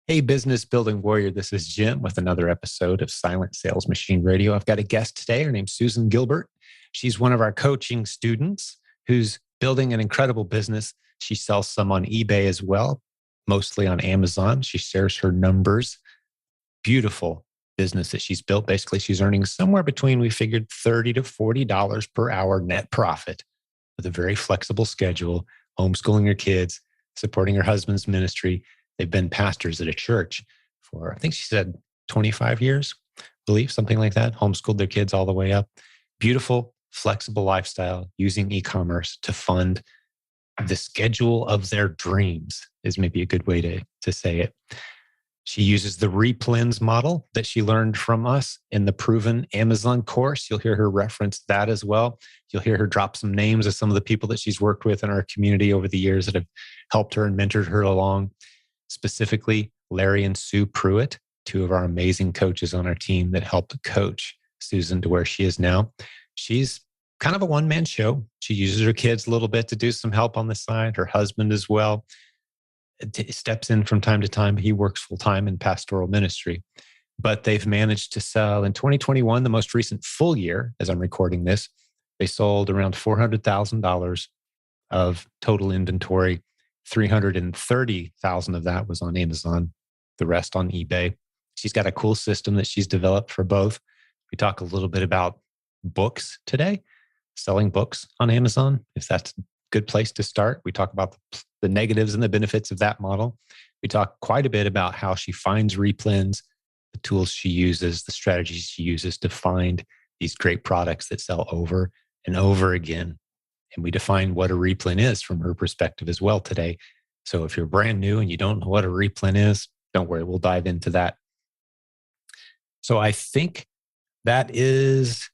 Hey, business building warrior. This is Jim with another episode of Silent Sales Machine Radio. I've got a guest today. Her name's Susan Gilbert. She's one of our coaching students who's building an incredible business. She sells some on eBay as well, mostly on Amazon. She shares her numbers. Beautiful business that she's built. Basically, she's earning somewhere between, we figured, $30 to $40 per hour net profit with a very flexible schedule, homeschooling her kids, supporting her husband's ministry. They've been pastors at a church for, I think she said 25 years, I believe, something like that. Homeschooled their kids all the way up. Beautiful, flexible lifestyle using e-commerce to fund the schedule of their dreams is maybe a good way to say it. She uses the replans model that she learned from us in the proven Amazon course. You'll hear her reference that as well. You'll hear her drop some names of some of the people that she's worked with in our community over the years that have helped her and mentored her along. Specifically, Larry and Sue Pruitt, two of our amazing coaches on our team that helped coach Susan to where she is now. She's kind of a one-man show. She uses her kids a little bit to do some help on the side, her husband as well. Steps in from time to time. He works full-time in pastoral ministry. But they've managed to sell in 2021, the most recent full year, as I'm recording this, they sold around $400,000 of total inventory. 330,000 of that was on Amazon, the rest on eBay. She's got a cool system that she's developed for both. We talk a little bit about books today, selling books on Amazon, if that's a good place to start. We talk about the negatives and the benefits of that model. We talk quite a bit about how she finds replens, the tools she uses, the strategies she uses to find these great products that sell over and over again. And we define what a replen is from her perspective as well today. So if you're brand new and you don't know what a replen is, don't worry, we'll dive into that. So I think that is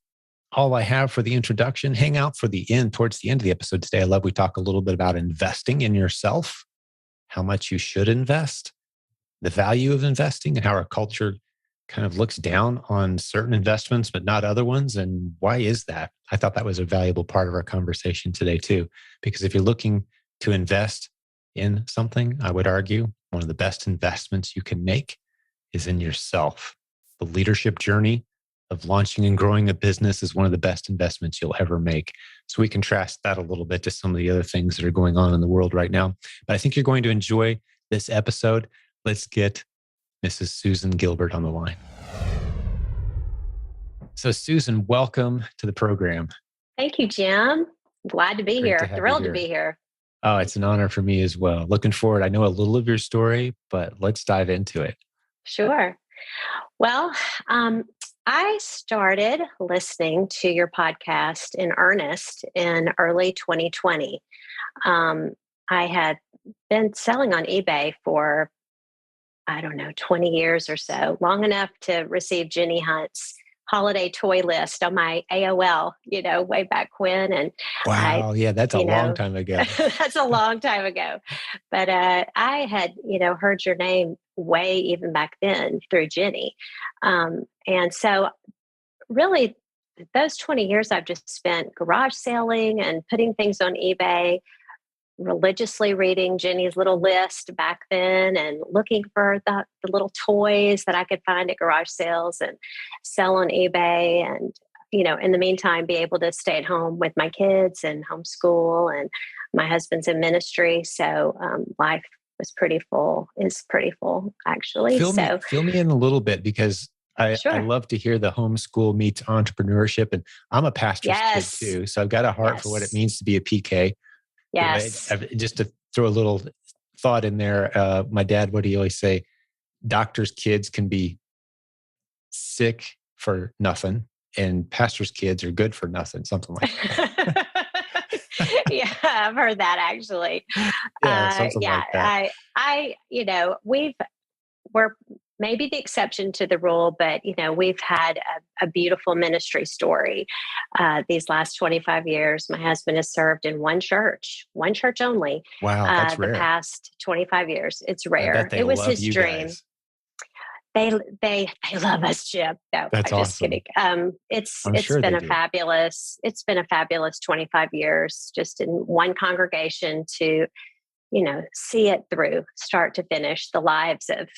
all I have for the introduction. Hang out for the end, towards the end of the episode today. I love we talk a little bit about investing in yourself, how much you should invest, the value of investing, and how our culture kind of looks down on certain investments, but not other ones. And why is that? I thought that was a valuable part of our conversation today too, because if you're looking to invest in something, I would argue one of the best investments you can make is in yourself. The leadership journey of launching and growing a business is one of the best investments you'll ever make. So we contrast that a little bit to some of the other things that are going on in the world right now. But I think you're going to enjoy this episode. Let's get Mrs. Susan Gilbert on the line. So Susan, welcome to the program. Thank you, Jim. Glad to be here. Thrilled to be here. Oh, it's an honor for me as well. Looking forward. I know a little of your story, but let's dive into it. Sure. Well, I started listening to your podcast in earnest in early 2020. I had been selling on eBay for 20 years or so, long enough to receive Jenny Hunt's holiday toy list on my AOL, way back when. And wow, that's a long time ago. That's a long time ago. But I had, heard your name way even back then through Jenny. And so really those 20 years I've just spent garage selling and putting things on eBay, religiously reading Jenny's little list back then and looking for the little toys that I could find at garage sales and sell on eBay. And, in the meantime, be able to stay at home with my kids and homeschool, and my husband's in ministry. So life was pretty full, is pretty full, actually. Fill me in a little bit, because I love to hear the homeschool meets entrepreneurship. And I'm a pastor's kid too. So I've got a heart for what it means to be a PK. Yes. Just to throw a little thought in there, my dad, what do you always say? Doctors' kids can be sick for nothing, and pastors' kids are good for nothing, something like that. Yeah, I've heard that actually. Something like that. We're maybe the exception to the rule, but we've had a beautiful ministry story these last 25 years. My husband has served in one church only. Wow, that's rare. The past 25 years, it's rare. It was his dream. Guys. They love us, Jim. No, that's I'm awesome. Just kidding. It's been a fabulous 25 years just in one congregation to see it through start to finish, the lives of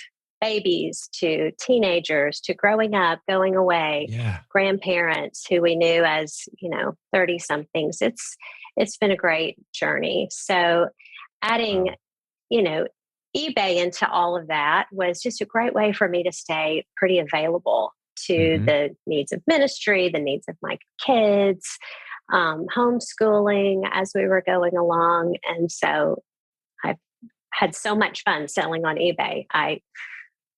babies to teenagers to growing up, going away, Yeah. grandparents who we knew as, 30 somethings. It's been a great journey. So adding, Wow. you know, eBay into all of that was just a great way for me to stay pretty available to Hmm. the needs of ministry, the needs of my kids, homeschooling as we were going along. And so I've had so much fun selling on eBay. I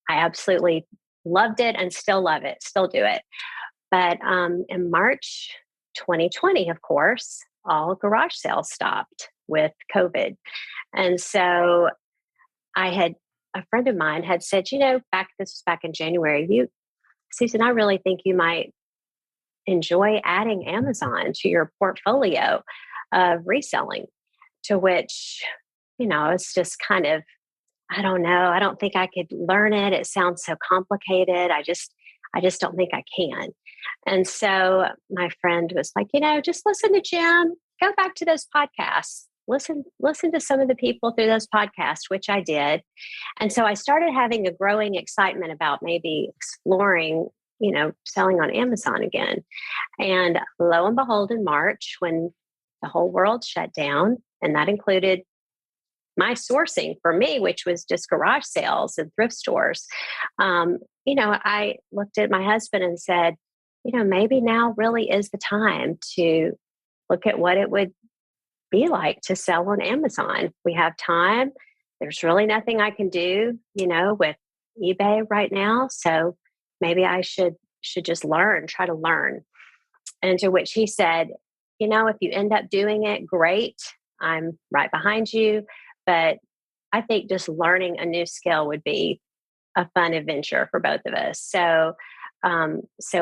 absolutely loved it and still love it, still do it. But in March 2020, of course, all garage sales stopped with COVID. And so a friend of mine had said, this was back in January, Susan, I really think you might enjoy adding Amazon to your portfolio of reselling, to which, it's just kind of, I don't know. I don't think I could learn it. It sounds so complicated. I just don't think I can. And so my friend was like, just listen to Jim, go back to those podcasts. Listen to some of the people through those podcasts, which I did. And so I started having a growing excitement about maybe exploring, selling on Amazon again. And lo and behold, in March, when the whole world shut down, and that included my sourcing for me, which was just garage sales and thrift stores, I looked at my husband and said, maybe now really is the time to look at what it would be like to sell on Amazon. We have time. There's really nothing I can do, with eBay right now. So maybe I should just try to learn. And to which he said, if you end up doing it, great. I'm right behind you. But I think just learning a new skill would be a fun adventure for both of us. So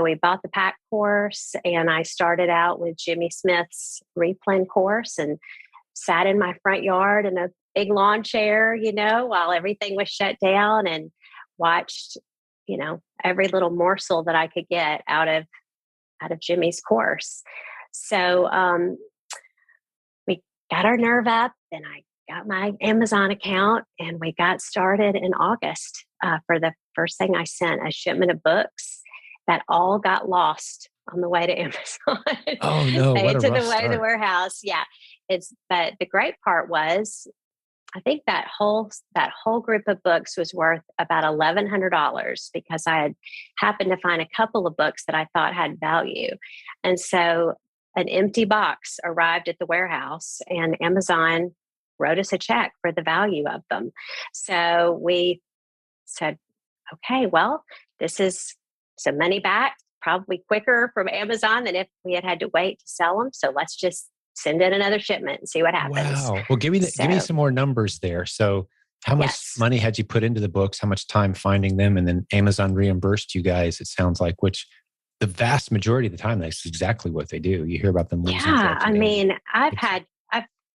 we bought the pack course, and I started out with Jimmy Smith's replan course and sat in my front yard in a big lawn chair, while everything was shut down, and watched, every little morsel that I could get out of Jimmy's course. So we got our nerve up, and I got my Amazon account, and we got started in August. For the first thing, I sent a shipment of books that all got lost on the way to Amazon. Oh no, what Made a to rough the way to the start. warehouse. Yeah. But the great part was, I think that whole group of books was worth about $1,100 because I had happened to find a couple of books that I thought had value. And so an empty box arrived at the warehouse, and Amazon wrote us a check for the value of them. So we said, okay, well, this is some money back, probably quicker from Amazon than if we had to wait to sell them. So let's just send in another shipment and see what happens. Wow. Well, give me So some more numbers there. So how much yes. money had you put into the books? How much time finding them? And then Amazon reimbursed you guys, it sounds like, which the vast majority of the time, that's exactly what they do. You hear about them losing Yeah. I collection damage. mean,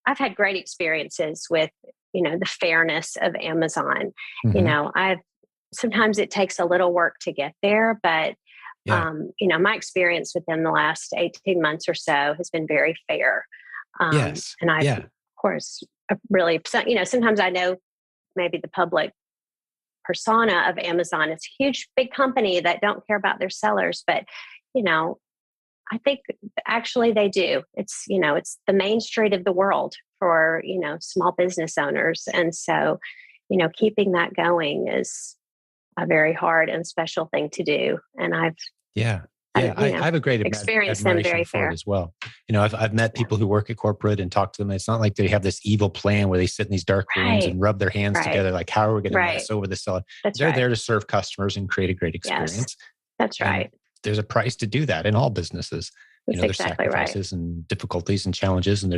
I've had great experiences with, the fairness of Amazon. Mm-hmm. Sometimes it takes a little work to get there, but Yeah. my experience with them the last 18 months or so has been very fair. Yes. And I've, Yeah. of course, really, sometimes I know maybe the public persona of Amazon is a huge, big company that don't care about their sellers, but, I think actually they do. It's the main street of the world for, small business owners. And so, keeping that going is a very hard and special thing to do. And Yeah. Yeah. I have a great experienced them admiration very for it fair. as well. I've met Yeah. people who work at corporate and talk to them. It's not like they have this evil plan where they sit in these dark rooms Right. and rub their hands Right. together. Like, how are we going to Right. mess over the seller? That's They're right. there to serve customers and create a great Yes. experience. That's And right. there's a price to do that in all businesses. That's There's exactly right. sacrifices and difficulties and challenges. And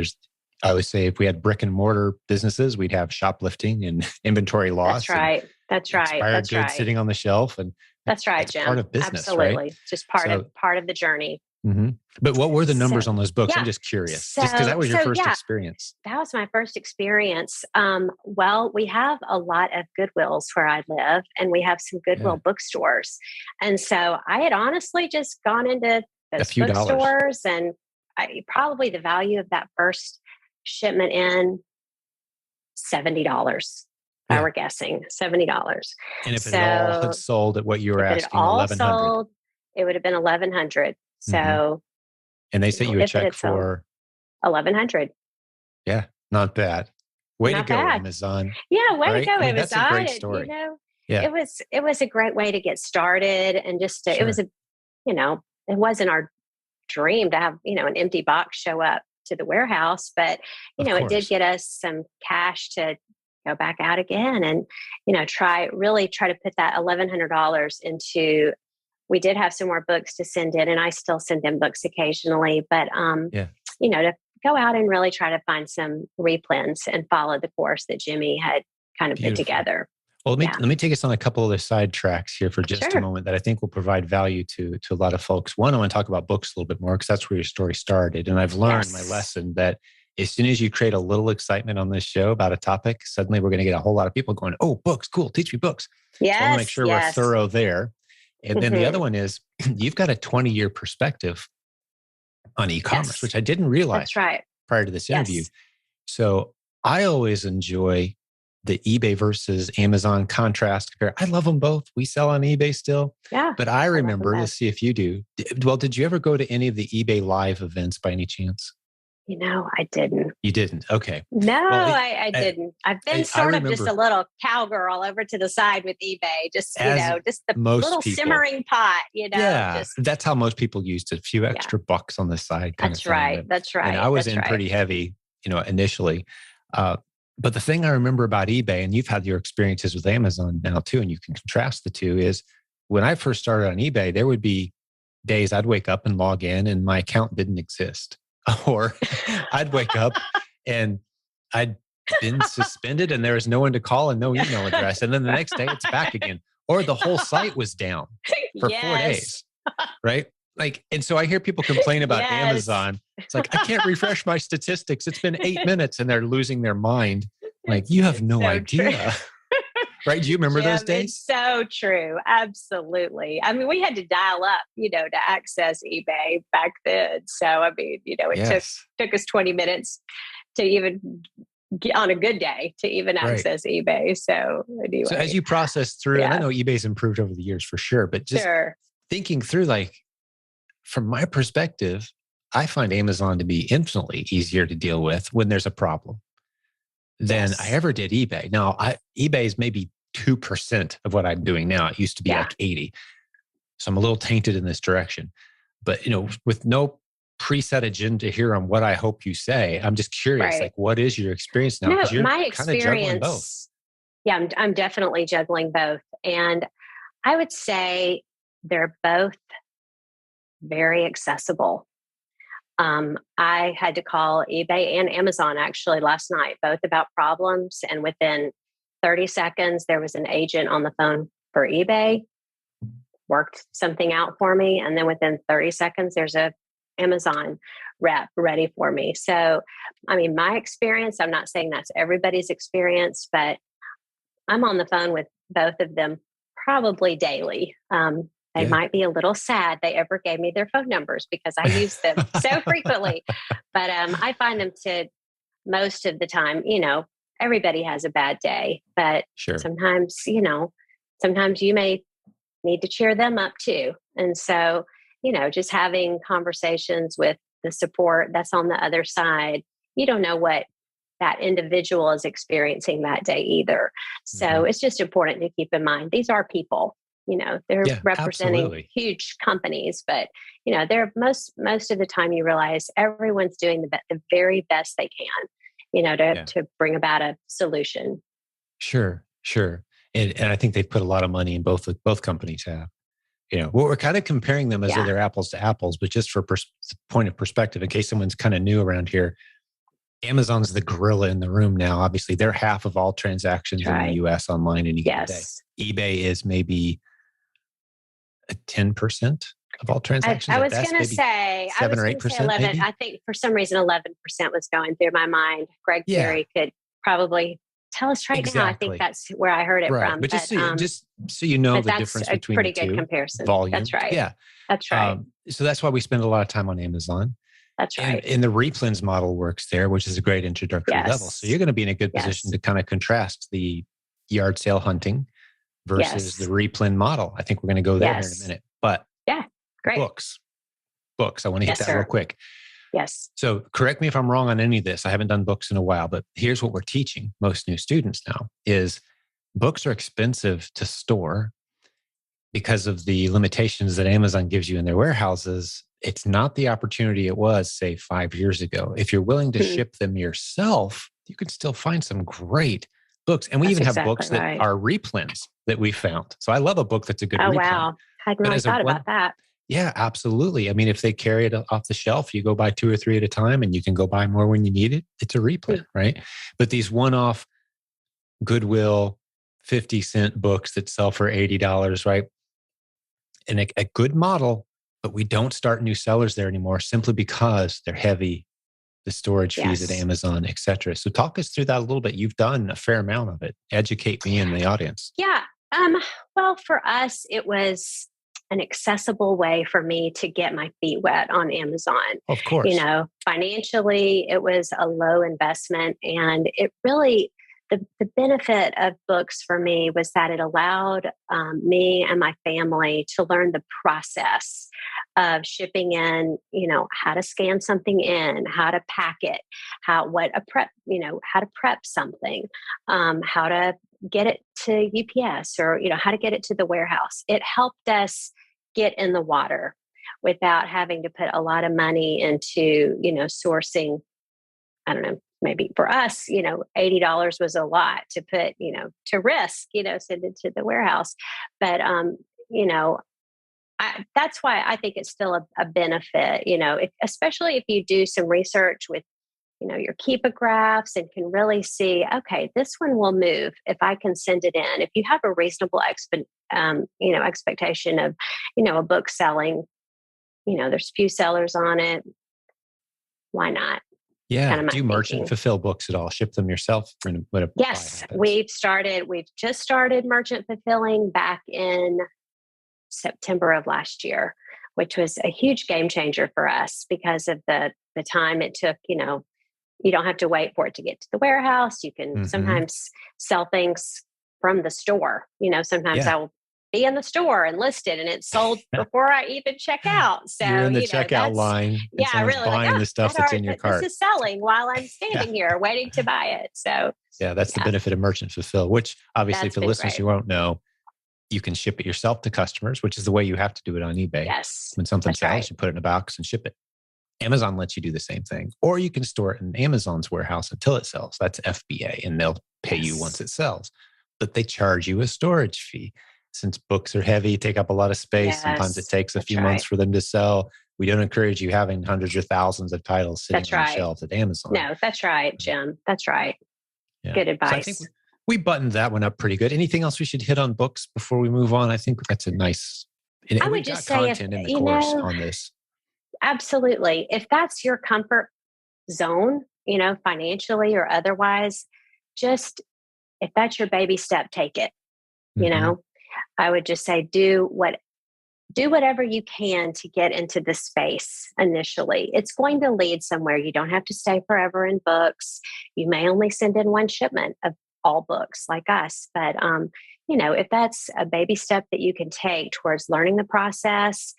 I always say, if we had brick and mortar businesses, we'd have shoplifting and inventory That's loss and right. That's right. expired That's goods right. sitting on the shelf. And That's right, that's part Jim. of business, right? Absolutely. Just So, part of the journey. mhm. But what were the numbers So on those books? I'm yeah. just curious, just because that was your first Yeah, experience. that was my first experience. Well, we have a lot of Goodwills where I live, and we have some Yeah. Goodwill bookstores. And so I had honestly just gone into A those few dollars. bookstores, and probably the value of that first shipment in $70. I Yeah. were guessing, $70. And if it all had So sold at what you were if it had asking, all 1100. sold, it would have been 1100. Mm-hmm. So, And they sent you a if it check had sold for, 1100, yeah, not bad. Way to not go, bad. Amazon. Yeah, way to Right? go, I mean, that's a Amazon. great And, story. Yeah, it was a great way to get started, and just it was sure. a, it wasn't our dream to have, an empty box show up to the warehouse, but Of it did course. get us some cash to go back out again, and try to put that $1,100 into. We did have some more books to send in, and I still send in books occasionally, but Yeah. to go out and really try to find some replens and follow the course that Jimmy had kind of put Beautiful. together. Well, Yeah. let me take us on a couple other side tracks here for just a Sure. moment that I think will provide value to a lot of folks. One, I want to talk about books a little bit more because that's where your story started. And I've learned my Yes. lesson that as soon as you create a little excitement on this show about a topic, suddenly we're going to get a whole lot of people going, "Oh, books, cool, teach me books." So I want to make Yes. sure we're Yes. thorough there. And then the other Mhm. one is you've got a 20-year perspective on e-commerce, Yes. which I didn't realize That's right. prior to this interview. Yes. So I always enjoy the eBay versus Amazon contrast compare. I love them both. We sell on eBay still, Yeah. but I I love them remember, both. let's see if you do. Well, did you ever go to any of the eBay live events by any chance? I didn't. You didn't. Okay. No, Well, I didn't. I've been I sort of just a remember little cowgirl over to the side with eBay, just, as just the most little people, simmering pot, yeah, just, that's how most people used it. A few yeah, extra bucks on the side kind of that's thing. right. That's And right. I was That's in right. pretty heavy, initially. Uh, but the thing I remember about eBay, and you've had your experiences with Amazon now too, and you can contrast the two, is when I first started on eBay, there would be days I'd wake up and log in and my account didn't exist. Or I'd wake up and I'd been suspended and there was no one to call and no email address. And then the next day it's back again. Or the whole site was down for 4 Yes. days. Right. Like, and so I hear people complain about Yes. Amazon. It's like, I can't refresh my statistics. It's been 8 minutes and they're losing their mind. Like, you have It's no so true. idea. Right? Do you remember those Jim, days? it's so true. Absolutely. I mean, we had to dial up, to access eBay back then. So, I mean, it Yes. took us 20 minutes to even get on a good day to even Right. access eBay. So, anyway. So as you process through, and I Yeah. know eBay's improved over the years for sure, but just Sure. thinking through, like, from my perspective, I find Amazon to be infinitely easier to deal with when there's a problem than I Yes. ever did eBay. Now, eBay is maybe 2% of what I'm doing now. It used to be Yeah. like 80. So I'm a little tainted in this direction. But, with no preset agenda here on what I hope you say, I'm just curious, Right. like, what is your experience now? No, Because you're my kind of juggling both. experience, yeah, I'm definitely juggling both. And I would say they're both very accessible. I had to call eBay and Amazon actually last night, both about problems. And within 30 seconds, there was an agent on the phone for eBay, worked something out for me. And then within 30 seconds, there's a Amazon rep ready for me. So, I mean, my experience, I'm not saying that's everybody's experience, but I'm on the phone with both of them probably daily. They Yeah. might be a little sad they ever gave me their phone numbers because I use them so frequently. But I find them to most of the time, everybody has a bad day, but Sure. sometimes you may need to cheer them up too. And so, just having conversations with the support that's on the other side, you don't know what that individual is experiencing that day either. So Mhm. it's just important to keep in mind they're people. They're Yeah, representing absolutely. huge companies, but they're most of the time you realize everyone's doing the very best they can, Yeah. to bring about a solution. Sure. And I think they've put a lot of money in both companies have. Well, we're kind of comparing them as though Yeah. they're apples to apples, but just for point of perspective, in case someone's kind of new around here, Amazon's the gorilla in the room now. Obviously, they're half of all transactions in the Right. US online any given day. Yes. eBay is maybe a 10% of all transactions. I At was best, going to maybe say, 7 or 8%, 11. maybe. I think for some reason, 11% was going through my mind. Greg Yeah. Perry could probably tell us right now. I think Exactly. that's where I heard it Right. from. But just so you know but the that's difference a between pretty the good two. comparison. Volume. That's right. Yeah. That's right. So that's why we spend a lot of time on Amazon. That's right. And the replens model works there, which is a great introductory level. So Yes. you're going to be in a good Yes. position to kind of contrast the yard sale hunting versus the Yes. replan model. I think we're going to go there here in a Yes. minute. But Yeah. Great. books, I want to hit Yes, that real sir. quick. Yes. So correct me if I'm wrong on any of this. I haven't done books in a while, but here's what we're teaching most new students now is books are expensive to store because of the limitations that Amazon gives you in their warehouses. It's not the opportunity it was, say, 5 years ago. If you're willing to ship them yourself, you can still find some great books. And we That's even have exactly books that right. are replans that we found. So I love a book that's a good Oh, replan. wow. Hadn't But really as a thought one, about that. yeah, absolutely. I mean, if they carry it off the shelf, you go buy 2 or 3 at a time and you can go buy more when you need it. It's a replan, right? But these one-off Goodwill 50-cent books that sell for $80, right? And a good model, but we don't start new sellers there anymore simply because they're heavy, the storage fees at Yes. Amazon, et cetera. So talk us through that a little bit. You've done a fair amount of it. Educate me and the audience. Yeah. Well, for us, it was an accessible way for me to get my feet wet on Amazon. Of course. Financially, it was a low investment. And it really, the benefit of books for me was that it allowed me and my family to learn the process of shipping in, how to scan something in, how to pack it, how to prep something, how to get it to UPS or, how to get it to the warehouse. It helped us get in the water without having to put a lot of money into, sourcing. I don't know, maybe for us, $80 was a lot to put, to risk, send it to the warehouse. But, that's why I think it's still a benefit, especially if you do some research with your Keepa graphs and can really see, okay, this one will move if I can send it in. If you have a reasonable expectation of, a book selling, there's few sellers on it. Why not? Yeah. Kind of my Do you merchant thinking. fulfill books at all? Ship them yourself when a buy Yes, happens? we've just started merchant fulfilling back in September of last year, which was a huge game changer for us because of the time it took, you don't have to wait for it to get to the warehouse. You can sometimes sell things from the store. Sometimes Yeah. I will be in the store and list it and it's sold before I even check out. So, You're in the checkout that's, line and someone's really like, buying the stuff that's in your this cart. is selling while I'm standing here waiting to buy it. So, yeah, that's the benefit of merchant fulfill, which obviously that's for been listeners great. who won't know, you can ship it yourself to customers, which is the way you have to do it on eBay. Yes. When something That's sells, right. you put it in a box and ship it. Amazon lets you do the same thing, or you can store it in Amazon's warehouse until it sells. That's FBA, and they'll pay you once it sells. But they charge you a storage fee. Since books are heavy, take up a lot of space. Sometimes it takes a few months for them to sell. We don't encourage you having hundreds or thousands of titles sitting on the shelves at Amazon. No, that's right, Jim. That's right. Yeah. Good advice. So I think we buttoned that one up pretty good. Anything else we should hit on books before we move on? I think that's a nice. And I would we've just got say content in the course on this. Absolutely. If that's your comfort zone, financially or otherwise, just if that's your baby step, take it. I would just say do whatever you can to get into the space initially. It's going to lead somewhere. You don't have to stay forever in books. You may only send in one shipment of all books like us. But, if that's a baby step that you can take towards learning the process,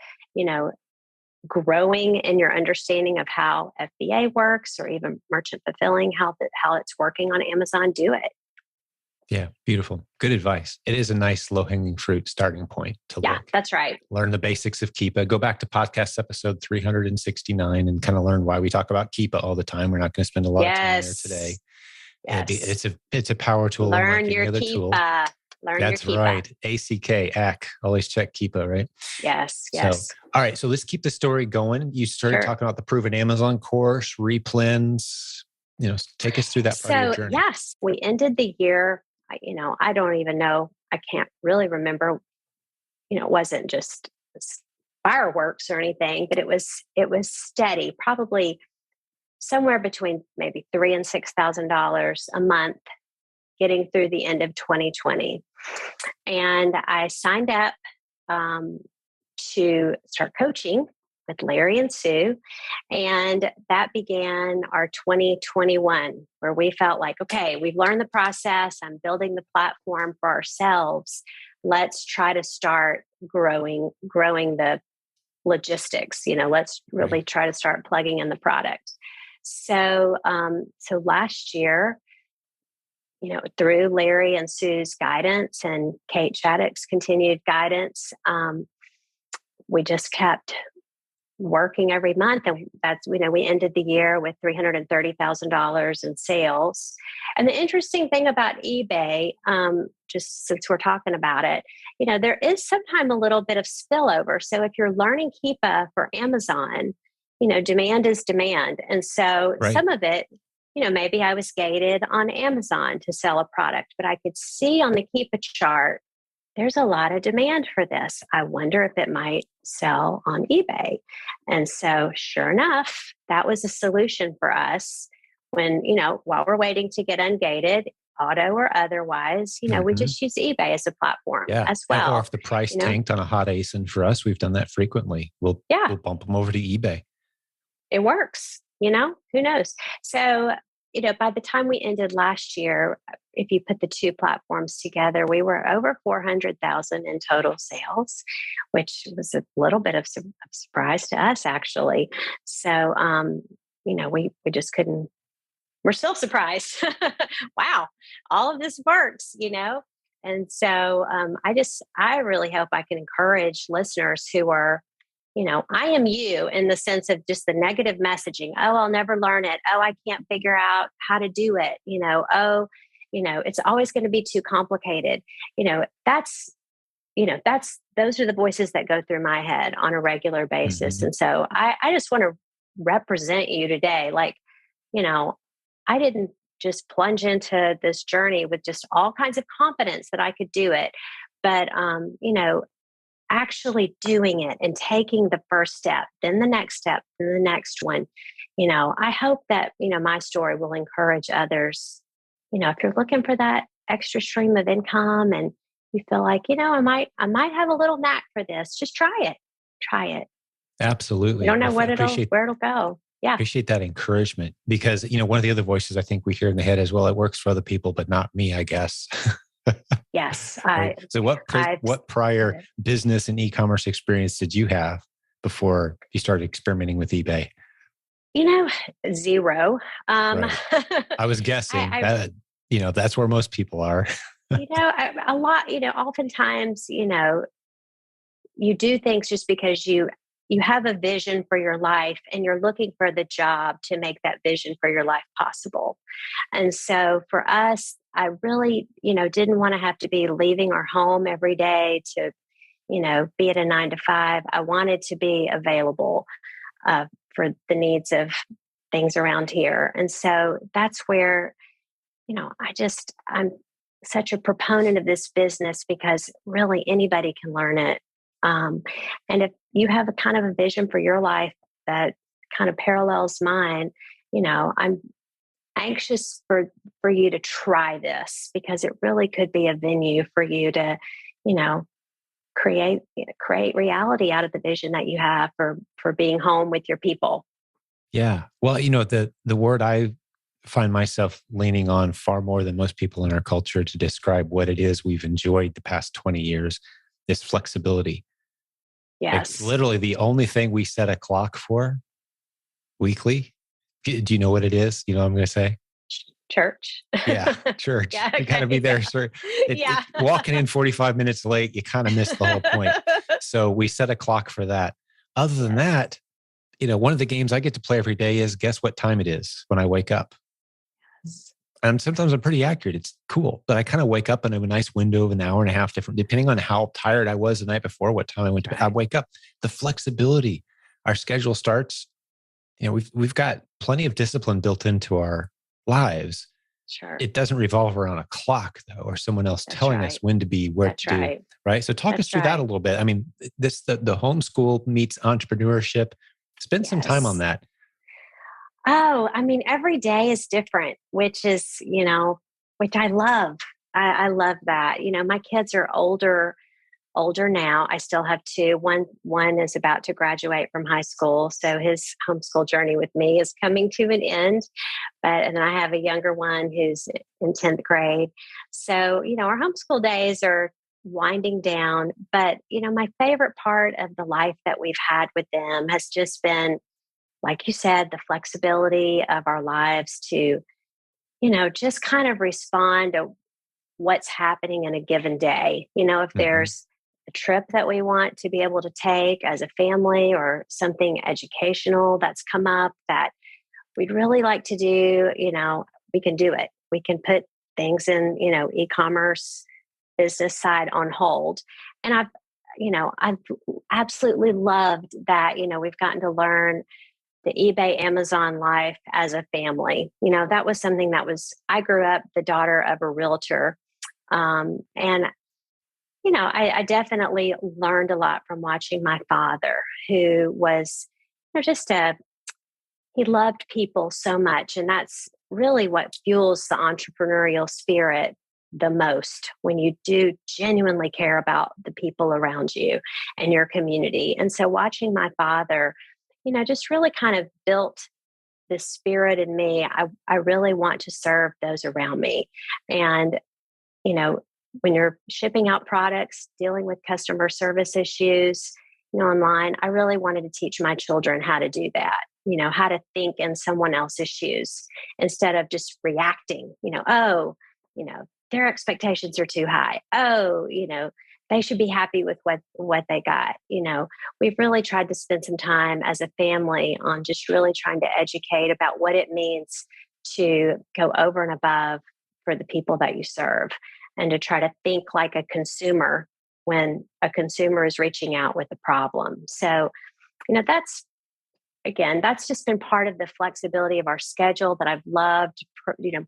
growing in your understanding of how FBA works or even merchant fulfilling, how it's working on Amazon, do it. Yeah, beautiful. Good advice. It is a nice low-hanging fruit starting point to look. That's right. Learn the basics of Keepa. Go back to podcast episode 369 and kind of learn why we talk about Keepa all the time. We're not going to spend a lot of time there today. Yes. It's a power tool. Learn unlike your any other Keepa. tool. Learn That's your Keepa. right. ACK. Always check Keepa, right? Yes. So, all right. So let's keep the story going. You started talking about the Proven Amazon course, replans. Take us through that part of your journey. Yes, we ended the year. I don't even know. I can't really remember. It wasn't just fireworks or anything, but it was steady, probably somewhere between maybe $3,000 and $6,000 a month, getting through the end of 2020. And I signed up to start coaching with Larry and Sue. And that began our 2021, where we felt like, okay, we've learned the process. I'm building the platform for ourselves. Let's try to start growing the logistics. Let's really try to start plugging in the product. So last year, through Larry and Sue's guidance and Kate Shattuck's continued guidance, we just kept working every month. And that's, we ended the year with $330,000 in sales. And the interesting thing about eBay, just since we're talking about it, there is sometimes a little bit of spillover. So if you're learning Keepa for Amazon, demand is demand. And so some of it, maybe I was gated on Amazon to sell a product, but I could see on the Keepa chart, there's a lot of demand for this. I wonder if it might sell on eBay. And so sure enough, that was a solution for us when, while we're waiting to get ungated, auto or otherwise, we just use eBay as a platform as well. Or if the price tanked on a hot ASIN for us, we've done that frequently. We'll bump them over to eBay. It works, who knows? So, by the time we ended last year, if you put the two platforms together, we were over 400,000 in total sales, which was a little bit of a surprise to us, actually. So, we just couldn't. We're still surprised. Wow, all of this works, And so, I really hope I can encourage listeners who are, I am you in the sense of just the negative messaging. Oh, I'll never learn it. Oh, I can't figure out how to do it. It's always going to be too complicated. Those are the voices that go through my head on a regular basis. Mm-hmm. And so I just want to represent you today. Like, I didn't just plunge into this journey with just all kinds of confidence that I could do it. But, actually doing it and taking the first step, then the next step, then the next one. I hope that, my story will encourage others. If you're looking for that extra stream of income and you feel like, I might have a little knack for this, just try it. Try it. Absolutely. You don't know where it'll go. Yeah. Appreciate that encouragement because, one of the other voices I think we hear in the head as well, it works for other people, but not me, I guess. Yes. Right. So what prior business and e-commerce experience did you have before you started experimenting with eBay? Zero. Right. I was guessing that's where most people are. A lot, oftentimes, you do things just because you have a vision for your life and you're looking for the job to make that vision for your life possible. And so for us, I really, didn't want to have to be leaving our home every day to, be at a 9 to 5. I wanted to be available for the needs of things around here. And so that's where, I'm such a proponent of this business because really anybody can learn it. And if you have a kind of a vision for your life that kind of parallels mine, I'm anxious for you to try this because it really could be a venue for you to, create reality out of the vision that you have for being home with your people. Yeah. Well, the word I find myself leaning on far more than most people in our culture to describe what it is we've enjoyed the past 20 years is flexibility. Yes. Like literally the only thing we set a clock for weekly. Do you know what it is? You know what I'm going to say? Church. Yeah, church. Yeah, okay. You got to be there. So walking in 45 minutes late, you kind of miss the whole point. So we set a clock for that. Other than that, one of the games I get to play every day is guess what time it is when I wake up. Yes. And sometimes I'm pretty accurate. It's cool. But I kind of wake up in a nice window of an hour and a half different, depending on how tired I was the night before, what time I went to bed. I wake up. The flexibility. Our schedule starts. We've got plenty of discipline built into our lives. Sure. It doesn't revolve around a clock though, or someone else telling us when to be, where to do. Right. So talk us through that a little bit. I mean, the homeschool meets entrepreneurship. Spend some time on that. Oh, I mean, every day is different, which is, which I love. I love that. My kids are older older now. I still have two. One is about to graduate from high school, so his homeschool journey with me is coming to an end. And then I have a younger one who's in 10th grade. So, our homeschool days are winding down. But, my favorite part of the life that we've had with them has just been, like you said, the flexibility of our lives to, just kind of respond to what's happening in a given day. If Mm-hmm. there's a trip that we want to be able to take as a family or something educational that's come up that we'd really like to do, we can do it. We can put things in, e-commerce business side on hold. And I've absolutely loved that, we've gotten to learn the eBay, Amazon life as a family. That was something I grew up the daughter of a realtor. And I definitely learned a lot from watching my father, who was he loved people so much. And that's really what fuels the entrepreneurial spirit the most, when you do genuinely care about the people around you and your community. And so watching my father, just really kind of built this spirit in me. I really want to serve those around me. And, when you're shipping out products, dealing with customer service issues, online, I really wanted to teach my children how to do that, how to think in someone else's shoes instead of just reacting, oh, their expectations are too high. Oh, they should be happy with what they got. We've really tried to spend some time as a family on just really trying to educate about what it means to go over and above for the people that you serve, and to try to think like a consumer when a consumer is reaching out with a problem. So, that's just been part of the flexibility of our schedule that I've loved,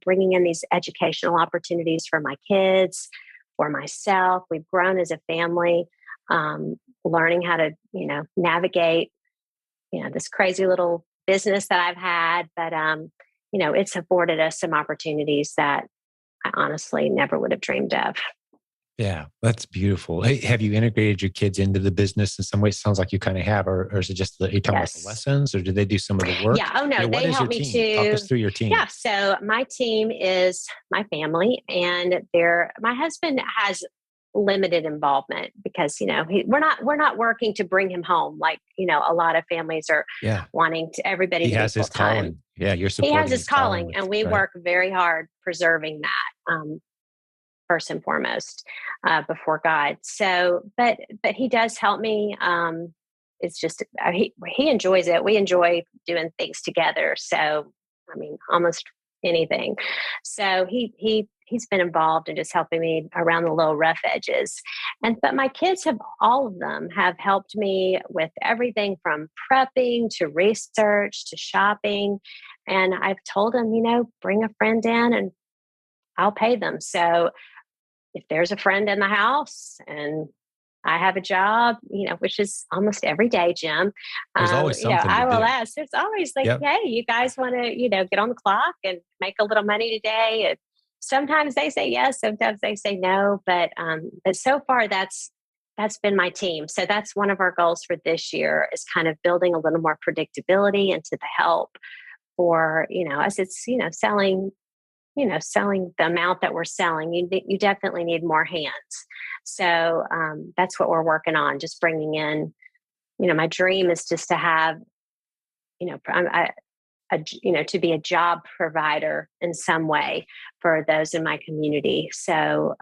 bringing in these educational opportunities for my kids, for myself. We've grown as a family, learning how to, navigate, this crazy little business that I've had. But, it's afforded us some opportunities that I honestly never would have dreamed of. Yeah, that's beautiful. Hey, have you integrated your kids into the business in some way? It sounds like you kind of have, or is it just are you talking about the Yes. lessons, or do they do some of the work? Yeah. Oh no, What they is your help me team? Talk us to. through your team. Yeah. So my team is my family, and my husband has limited involvement because we're not working to bring him home like a lot of families are Yeah, wanting to everybody he to be has full his time. calling. Yeah, you're He has supporting his his calling calling, with and we right. work very hard preserving that. First and foremost, before God. So, but he does help me. It's just he enjoys it. We enjoy doing things together. So, I mean, almost anything. So he's been involved in just helping me around the little rough edges. But my kids all of them have helped me with everything from prepping to research to shopping. And I've told them, bring a friend in and I'll pay them. So if there's a friend in the house and I have a job, which is almost every day, Jim, There's always something to I will do. ask. There's always like, Yep. hey, you guys want to, get on the clock and make a little money today? And sometimes they say yes, sometimes they say no. But so far that's been my team. So that's one of our goals for this year is kind of building a little more predictability into the help for, as it's, selling the amount that we're selling, you definitely need more hands. So that's what we're working on, just bringing in, my dream is just to have, to be a job provider in some way for those in my community. So,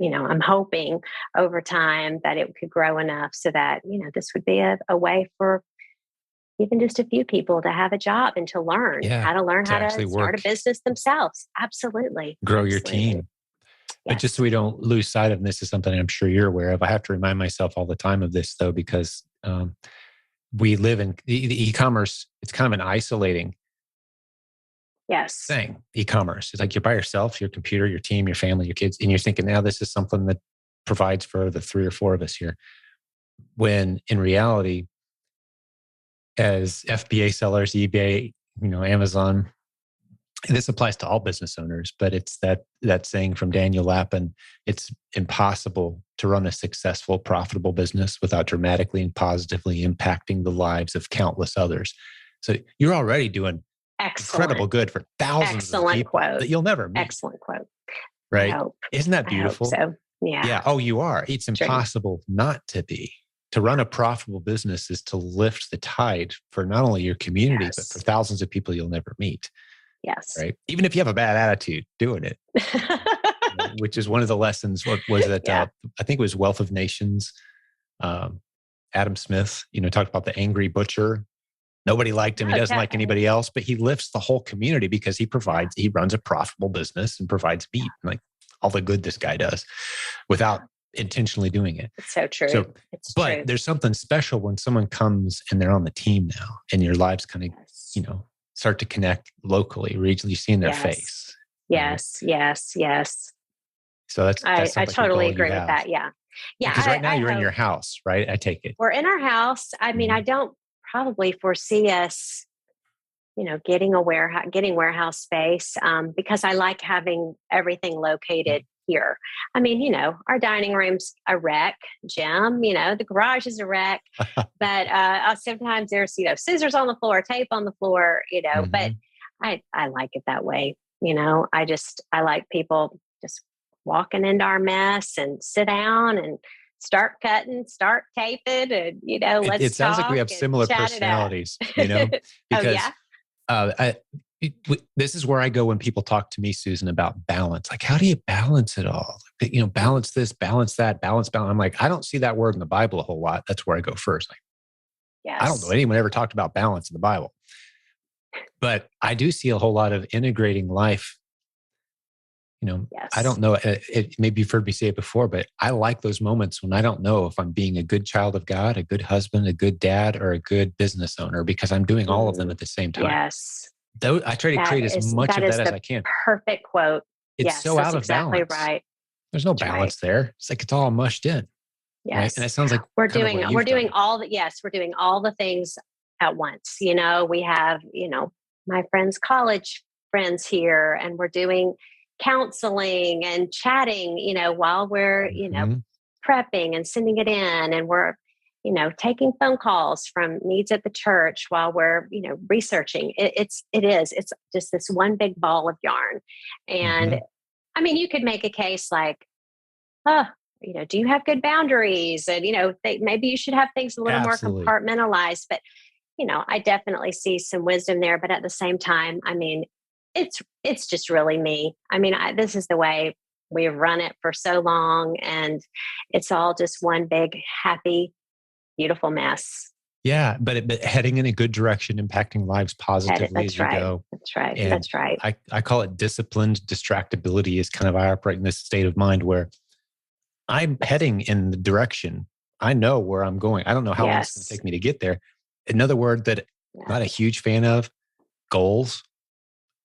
I'm hoping over time that it could grow enough so that, this would be a way for even just a few people to have a job and to Yeah, learn to how to actually start a work, business themselves. Absolutely. grow your Absolutely. team. But just so Yes. we don't lose sight of, and this is something I'm sure you're aware of, I have to remind myself all the time of this though, because we live in the e-commerce. It's kind of an isolating Yes. thing. E-commerce. It's like you're by yourself, your computer, your team, your family, your kids, and you're thinking, now this is something that provides for the three or four of us here. When in reality, as FBA sellers, eBay, Amazon, this applies to all business owners, but it's that saying from Daniel Lappin, it's impossible to run a successful, profitable business without dramatically and positively impacting the lives of countless others. So you're already doing incredible good for thousands of people that you'll never meet. Excellent quote. Right? Isn't that beautiful? I hope so. Yeah. Yeah. Oh, you are. It's impossible not to be. To run a profitable business is to lift the tide for not only your community, but for thousands of people you'll never meet. Yes. Right. Even if you have a bad attitude doing it, which is one of the lessons. What was it? I think it was Wealth of Nations. Adam Smith, talked about the angry butcher. Nobody liked him. He doesn't like anybody else, but he lifts the whole community because he runs a profitable business and provides meat, like all the good this guy does without intentionally doing it. It's so true. But there's something special when someone comes and they're on the team now and your lives kind of, start to connect locally, regionally, you see in their face. Yes, right? Yes. So that's I totally agree with that. Yeah. Because right now you're in your house, right? I take it. We're in our house. I mean, I don't probably foresee us, getting warehouse space because I like having everything located here. I mean, our dining room's a wreck, Jim, the garage is a wreck, but sometimes there's, scissors on the floor, tape on the floor, but I like it that way. I like people just walking into our mess and sit down and start cutting, start taping, and let's it sounds like we have similar personalities, because this is where I go when people talk to me, Susan, about balance. Like, how do you balance it all? Balance this, balance that, balance. I'm like, I don't see that word in the Bible a whole lot. That's where I go first. Like, I don't know anyone ever talked about balance in the Bible, but I do see a whole lot of integrating life. I don't know, maybe you've heard me say it before, but I like those moments when I don't know if I'm being a good child of God, a good husband, a good dad, or a good business owner, because I'm doing all of them at the same time. Yes. I try to create as much of that as I can. Perfect quote. It's so out of exactly balance. Right. There's no balance there. It's like it's all mushed in. Yes. Right? And it sounds like we're doing all the things at once. We have, my friends' college friends here, and we're doing counseling and chatting, while we're, prepping and sending it in, and we're, taking phone calls from needs at the church while we're, researching. It's just this one big ball of yarn. And I mean, you could make a case like, do you have good boundaries? And, maybe you should have things a little more compartmentalized, but, I definitely see some wisdom there. But at the same time, I mean, it's just really me. I mean, this is the way we've run it for so long, and it's all just one big, happy, beautiful mess. Yeah, but heading in a good direction, impacting lives positively as you go. That's right. And that's right. I call it disciplined distractibility. Is kind of I operate in this state of mind where I'm heading in the direction. I know where I'm going. I don't know how long it's going to take me to get there. Another word that I'm not a huge fan of, goals.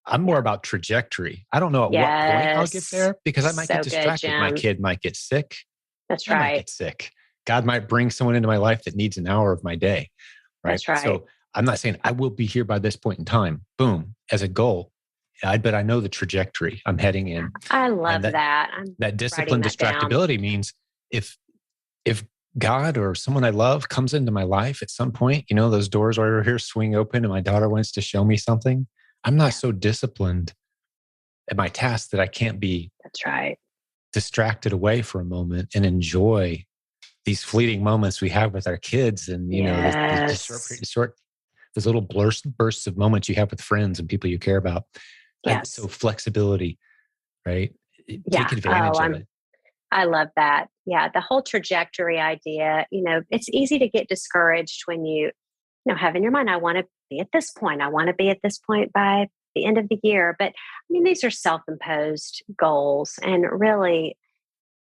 I'm more about trajectory. I don't know at what point I'll get there because I might get distracted. My kid might get sick. That's right. I might get sick. God might bring someone into my life that needs an hour of my day. Right. That's right. So I'm not saying I will be here by this point in time. Boom, as a goal. But I know the trajectory I'm heading in. I love that. That disciplined distractibility means if God or someone I love comes into my life at some point, those doors over here swing open and my daughter wants to show me something. I'm not so disciplined at my task that I can't be distracted away for a moment and enjoy these fleeting moments we have with our kids. And, those little bursts of moments you have with friends and people you care about. Yes. So flexibility, right? Take advantage of it. I love that. Yeah. The whole trajectory idea, it's easy to get discouraged when you have in your mind, I want to be at this point. I want to be at this point by the end of the year. But I mean, these are self-imposed goals. And really,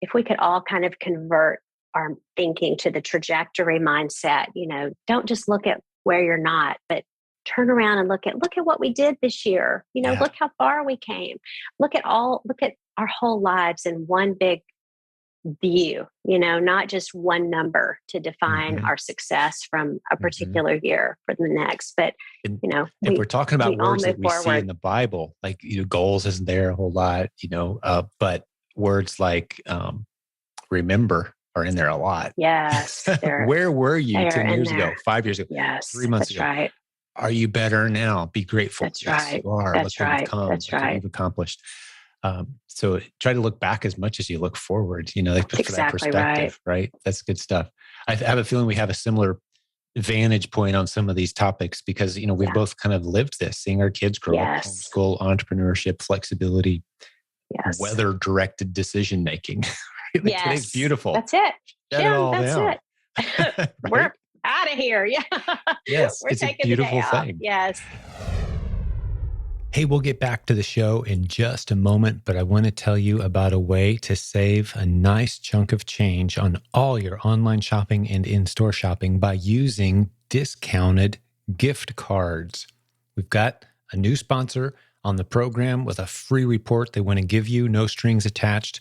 if we could all kind of convert our thinking to the trajectory mindset, don't just look at where you're not, but turn around and look at what we did this year. Look how far we came. Look at our whole lives in one big view, not just one number to define Mm-hmm. our success from a Mm-hmm. particular year for the next. But, And if we we're talking about all words move that we see forward. in the Bible, like, goals isn't there a whole lot, but words like remember are in there a lot. Yes, Where were you they're 10 in years ago, there. 5 years ago, Yes, 3 months that's ago? right. Are you better now? Be grateful. That's Yes, right. you are. Look That's what you've right. come. That's Look what right. you've accomplished. So try to look back as much as you look forward, That's for that exactly right. perspective, right? That's good stuff. I have a feeling we have a similar vantage point on some of these topics because, we've Yeah. both kind of lived this, seeing our kids grow up, Yes. homeschool, entrepreneurship, flexibility, Yes. weather-directed decision making. Like, Yes. today's beautiful. That's it. Shut it Jim, all that's down. it. Right? We're out of here. Yeah. Yes, We're it's a taking the day beautiful off. thing. Yes. Hey, we'll get back to the show in just a moment, but I want to tell you about a way to save a nice chunk of change on all your online shopping and in-store shopping by using discounted gift cards. We've got a new sponsor on the program with a free report they want to give you, no strings attached.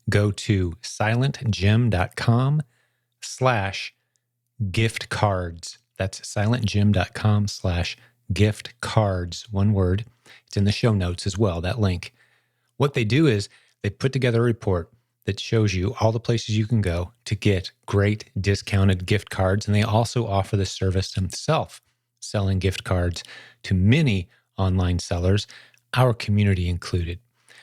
Go to silentgym.com/gift cards. That's silentgym.com/gift cards, one word. It's in the show notes as well, that link. What they do is they put together a report that shows you all the places you can go to get great discounted gift cards. And they also offer the service themselves, selling gift cards to many online sellers, our community included.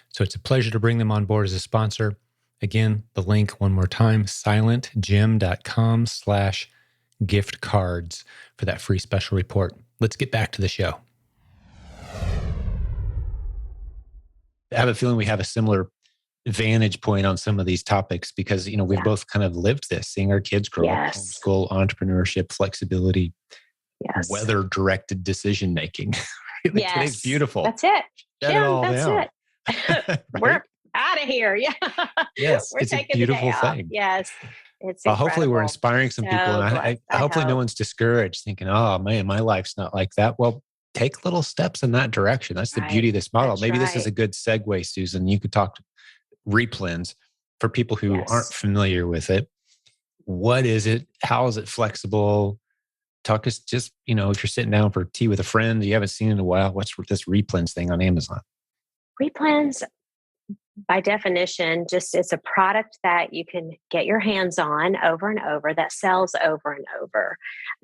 So it's a pleasure to bring them on board as a sponsor. Again, the link one more time, silentgym.com/gift cards for that free special report. Let's get back to the show. I have a feeling we have a similar vantage point on some of these topics because, we've both kind of lived this, seeing our kids grow up, homeschool, entrepreneurship, flexibility, weather-directed decision making. Like, Yes. today's beautiful. That's it. Shut Jim, it all that's down. it. Right? We're out of here. Yeah. Yes, We're it's a taking beautiful the day off. thing. Yes. It's incredible. Hopefully we're inspiring some people, and I hopefully no one's discouraged thinking, oh man, my life's not like that. Well, take little steps in that direction. That's the beauty of this model. That's Maybe this is right. a good segue, Susan. You could talk replans for people who aren't familiar with it. What is it? How is it flexible? Talk us just, if you're sitting down for tea with a friend you haven't seen in a while, what's this replans thing on Amazon? Replans, by definition, just it's a product that you can get your hands on over and over that sells over and over.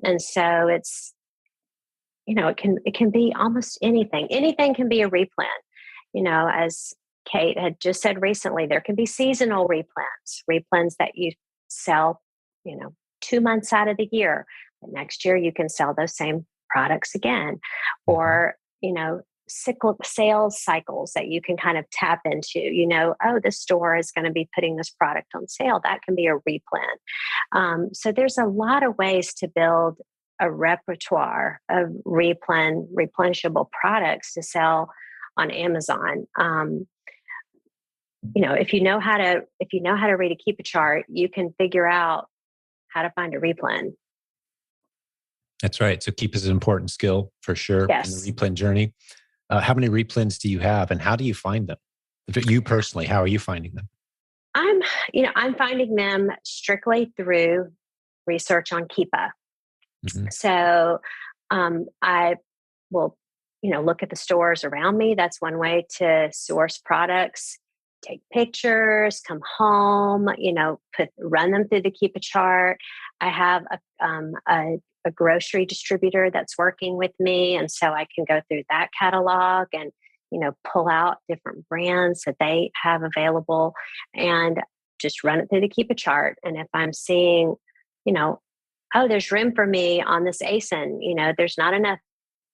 And so it's, it can be almost anything. Anything can be a replan. As Kate had just said recently, there can be seasonal replans that you sell, 2 months out of the year. But next year you can sell those same products again, or, sales cycles that you can kind of tap into, this store is going to be putting this product on sale. That can be a replan. So there's a lot of ways to build a repertoire of replenishable products to sell on Amazon. If you know how to read a keep a chart, you can figure out how to find a replan. That's right. So keep is an important skill for sure in the replan journey. How many replans do you have, and how do you find them? You personally, how are you finding them? I'm finding them strictly through research on Keepa. Mm-hmm. So I will, look at the stores around me. That's one way to source products. Take pictures, come home, run them through the Keepa chart. I have a grocery distributor that's working with me, and so I can go through that catalog and pull out different brands that they have available and just run it through the Keepa chart. And if I'm seeing, there's room for me on this ASIN, there's not enough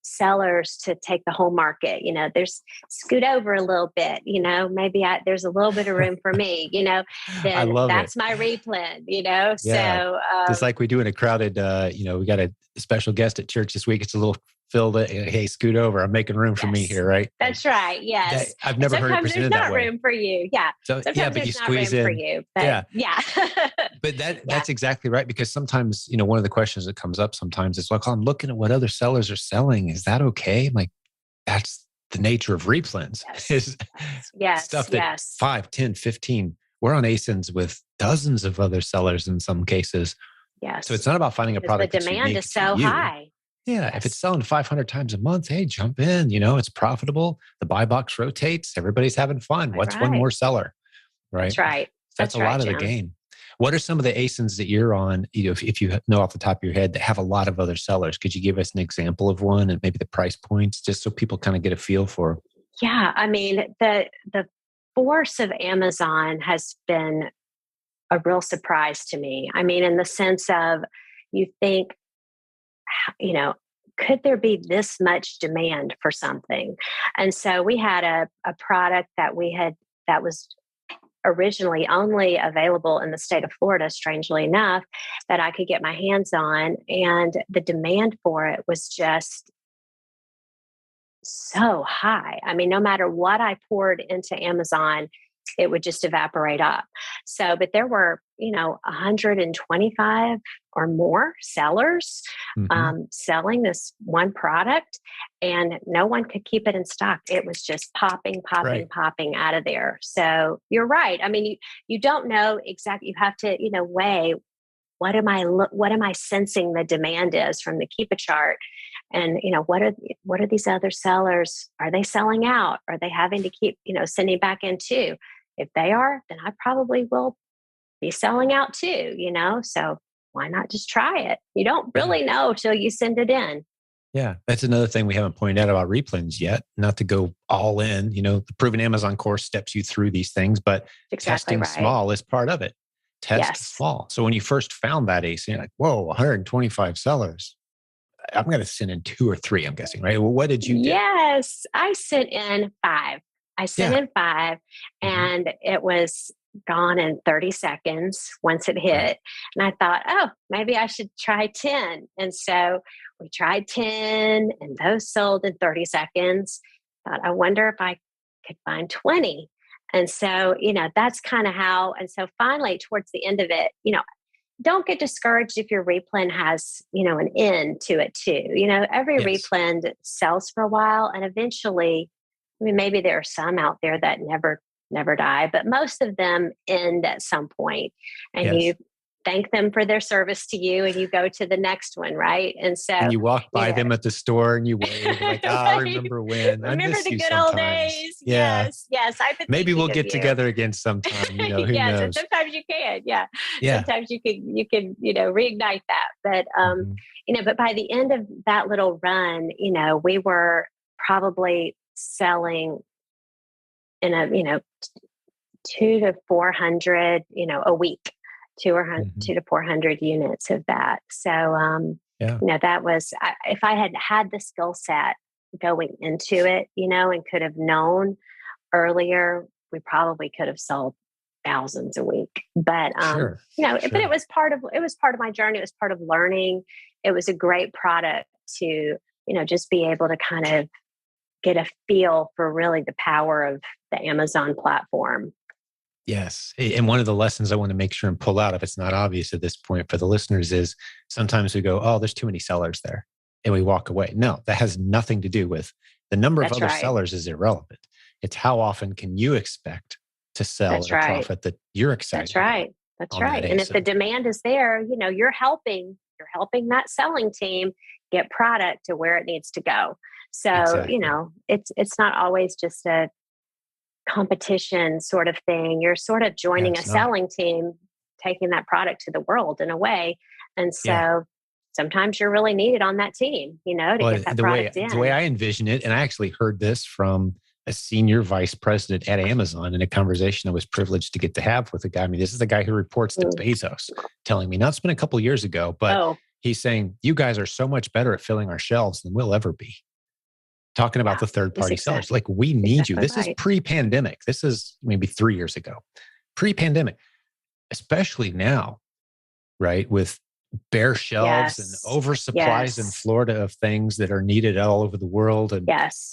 sellers to take the whole market, there's scoot over a little bit, maybe there's a little bit of room for me, then that's my replan, Yeah. So it's like we do in a crowded, we got a special guest at church this week. It's a little filled. Hey, scoot over. I'm making room for me here, right? That's right. Yes. I've never heard it presented that way. Sometimes there's not room for you. Yeah. So sometimes but you not squeeze room in. For you. But yeah. But that's exactly right. Because sometimes, one of the questions that comes up sometimes is like, oh, I'm looking at what other sellers are selling. Is that okay? I'm like, that's the nature of replans. Is stuff that 5, 10, 15 we're on ASINs with dozens of other sellers in some cases. Yes. So it's not about finding a Because product the that's demand unique is to so you. high. Yeah. Yes. If it's selling 500 times a month, hey, jump in. It's profitable. The buy box rotates. Everybody's having fun. What's one more seller? Right. That's right. That's a lot of the game. What are some of the ASINs that you're on, if you know off the top of your head, that have a lot of other sellers? Could you give us an example of one and maybe the price points, just so people kind of get a feel for? Yeah. I mean, the force of Amazon has been a real surprise to me. I mean, in the sense of, you think, could there be this much demand for something? And so we had a product that was originally only available in the state of Florida, strangely enough, that I could get my hands on. And the demand for it was just so high. I mean, no matter what I poured into Amazon, it would just evaporate up. So, but there were, 125 or more sellers selling this one product, and no one could keep it in stock. It was just popping out of there. So you're right. I mean, you don't know exactly. You have to, weigh what am I sensing the demand is from the Keep a chart, and what are these other sellers? Are they selling out? Are they having to keep sending back in too? If they are, then I probably will be selling out too. So why not just try it? You don't really know till you send it in. Yeah, that's another thing we haven't pointed out about replans yet. Not to go all in, the Proven Amazon course steps you through these things, but testing small is part of it. Test small. So when you first found that ACE, you're like, whoa, 125 sellers. I'm going to send in 2 or 3, I'm guessing, right? Well, what did you do? Yes, I sent in 5. I sent in 5, and it was gone in 30 seconds once it hit. Right. And I thought, oh, maybe I should try 10. And so we tried 10, and those sold in 30 seconds. Thought, I wonder if I could find 20. And so, that's kind of how. And so finally, towards the end of it, don't get discouraged if your replan has, an end to it too. Every replan sells for a while, and eventually, I mean, maybe there are some out there that never die, but most of them end at some point, and you thank them for their service to you, and you go to the next one, right? And so, and you walk by them at the store and you wave like, I remember when. Remember I miss the you good sometimes. old days. Yeah. Yes. Maybe we'll get together again sometime. Who yes, knows? and sometimes you can. Yeah. Sometimes you can reignite that. But but by the end of that little run, we were probably selling in a 2 to 400 a week, 2 to 400 units of that. So that was, if I had the skill set going into it, and could have known earlier, we probably could have sold thousands a week. But but it was part of my journey. It was part of learning. It was a great product to just be able to kind of get a feel for really the power of the Amazon platform. Yes. And one of the lessons I want to make sure and pull out, if it's not obvious at this point for the listeners, is sometimes we go, oh, there's too many sellers there, and we walk away. No, that has nothing to do with the number of other sellers is irrelevant. It's how often can you expect to sell at a profit that you're excited about. That's right. And if the demand is there, you're helping that selling team get product to where it needs to go. So, it's not always just a competition sort of thing. You're sort of joining a selling team, taking that product to the world in a way. And so sometimes you're really needed on that team, to get that product in. The way I envision it, and I actually heard this from a senior vice president at Amazon in a conversation I was privileged to get to have with a guy. I mean, this is the guy who reports to Bezos, telling me, now it's been a couple of years ago, but he's saying, you guys are so much better at filling our shelves than we'll ever be. Talking about the third-party sellers. Like, we need you. This is pre-pandemic. This is maybe 3 years ago. Pre-pandemic. Especially now, right? With bare shelves and oversupplies in Florida of things that are needed all over the world. And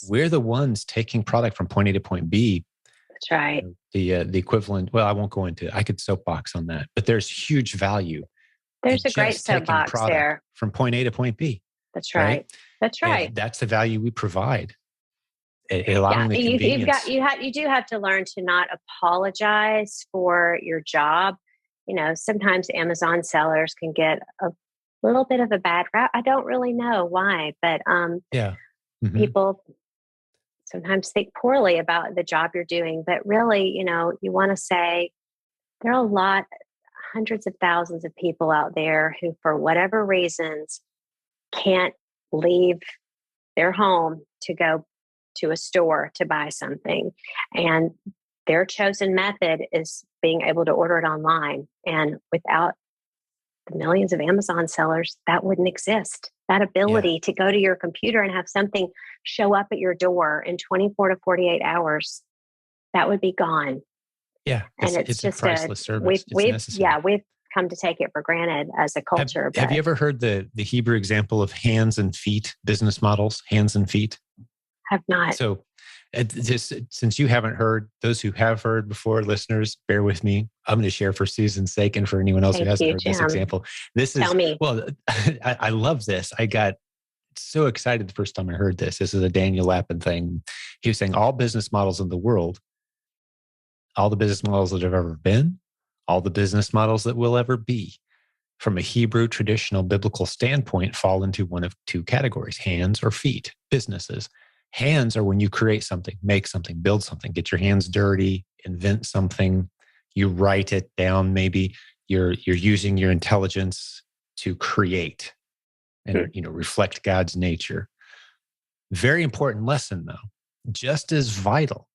we're the ones taking product from point A to point B. That's right. The equivalent, well, I won't go into it. I could soapbox on that. But there's huge value. There's a great soapbox there. From point A to point B. That's right. That's right. And that's the value we provide. allowing the convenience. You do have to learn to not apologize for your job. Sometimes Amazon sellers can get a little bit of a bad rap. I don't really know why, but Yeah. Mm-hmm. people sometimes think poorly about the job you're doing. But really, you want to say there are hundreds of thousands of people out there who, for whatever reasons, can't leave their home to go to a store to buy something. And their chosen method is being able to order it online. And without the millions of Amazon sellers, that wouldn't exist. That ability to go to your computer and have something show up at your door in 24 to 48 hours, that would be gone. Yeah. And it's just a priceless service. We've come to take it for granted as a culture. Have you ever heard the Hebrew example of hands and feet business models? Hands and feet. Have not. So, just since you haven't heard, those who have heard before, listeners, bear with me. I'm going to share for Susan's sake and for anyone else who hasn't heard this example. Tell me. Well, I love this. I got so excited the first time I heard this. This is a Daniel Lapin thing. He was saying all business models in the world, all the business models that have ever been, all the business models that will ever be, from a Hebrew traditional biblical standpoint, fall into one of two categories: hands or feet, businesses. Hands are when you create something, make something, build something, get your hands dirty, invent something, you write it down. Maybe you're using your intelligence to create and reflect God's nature. Very important lesson, though. Just as vital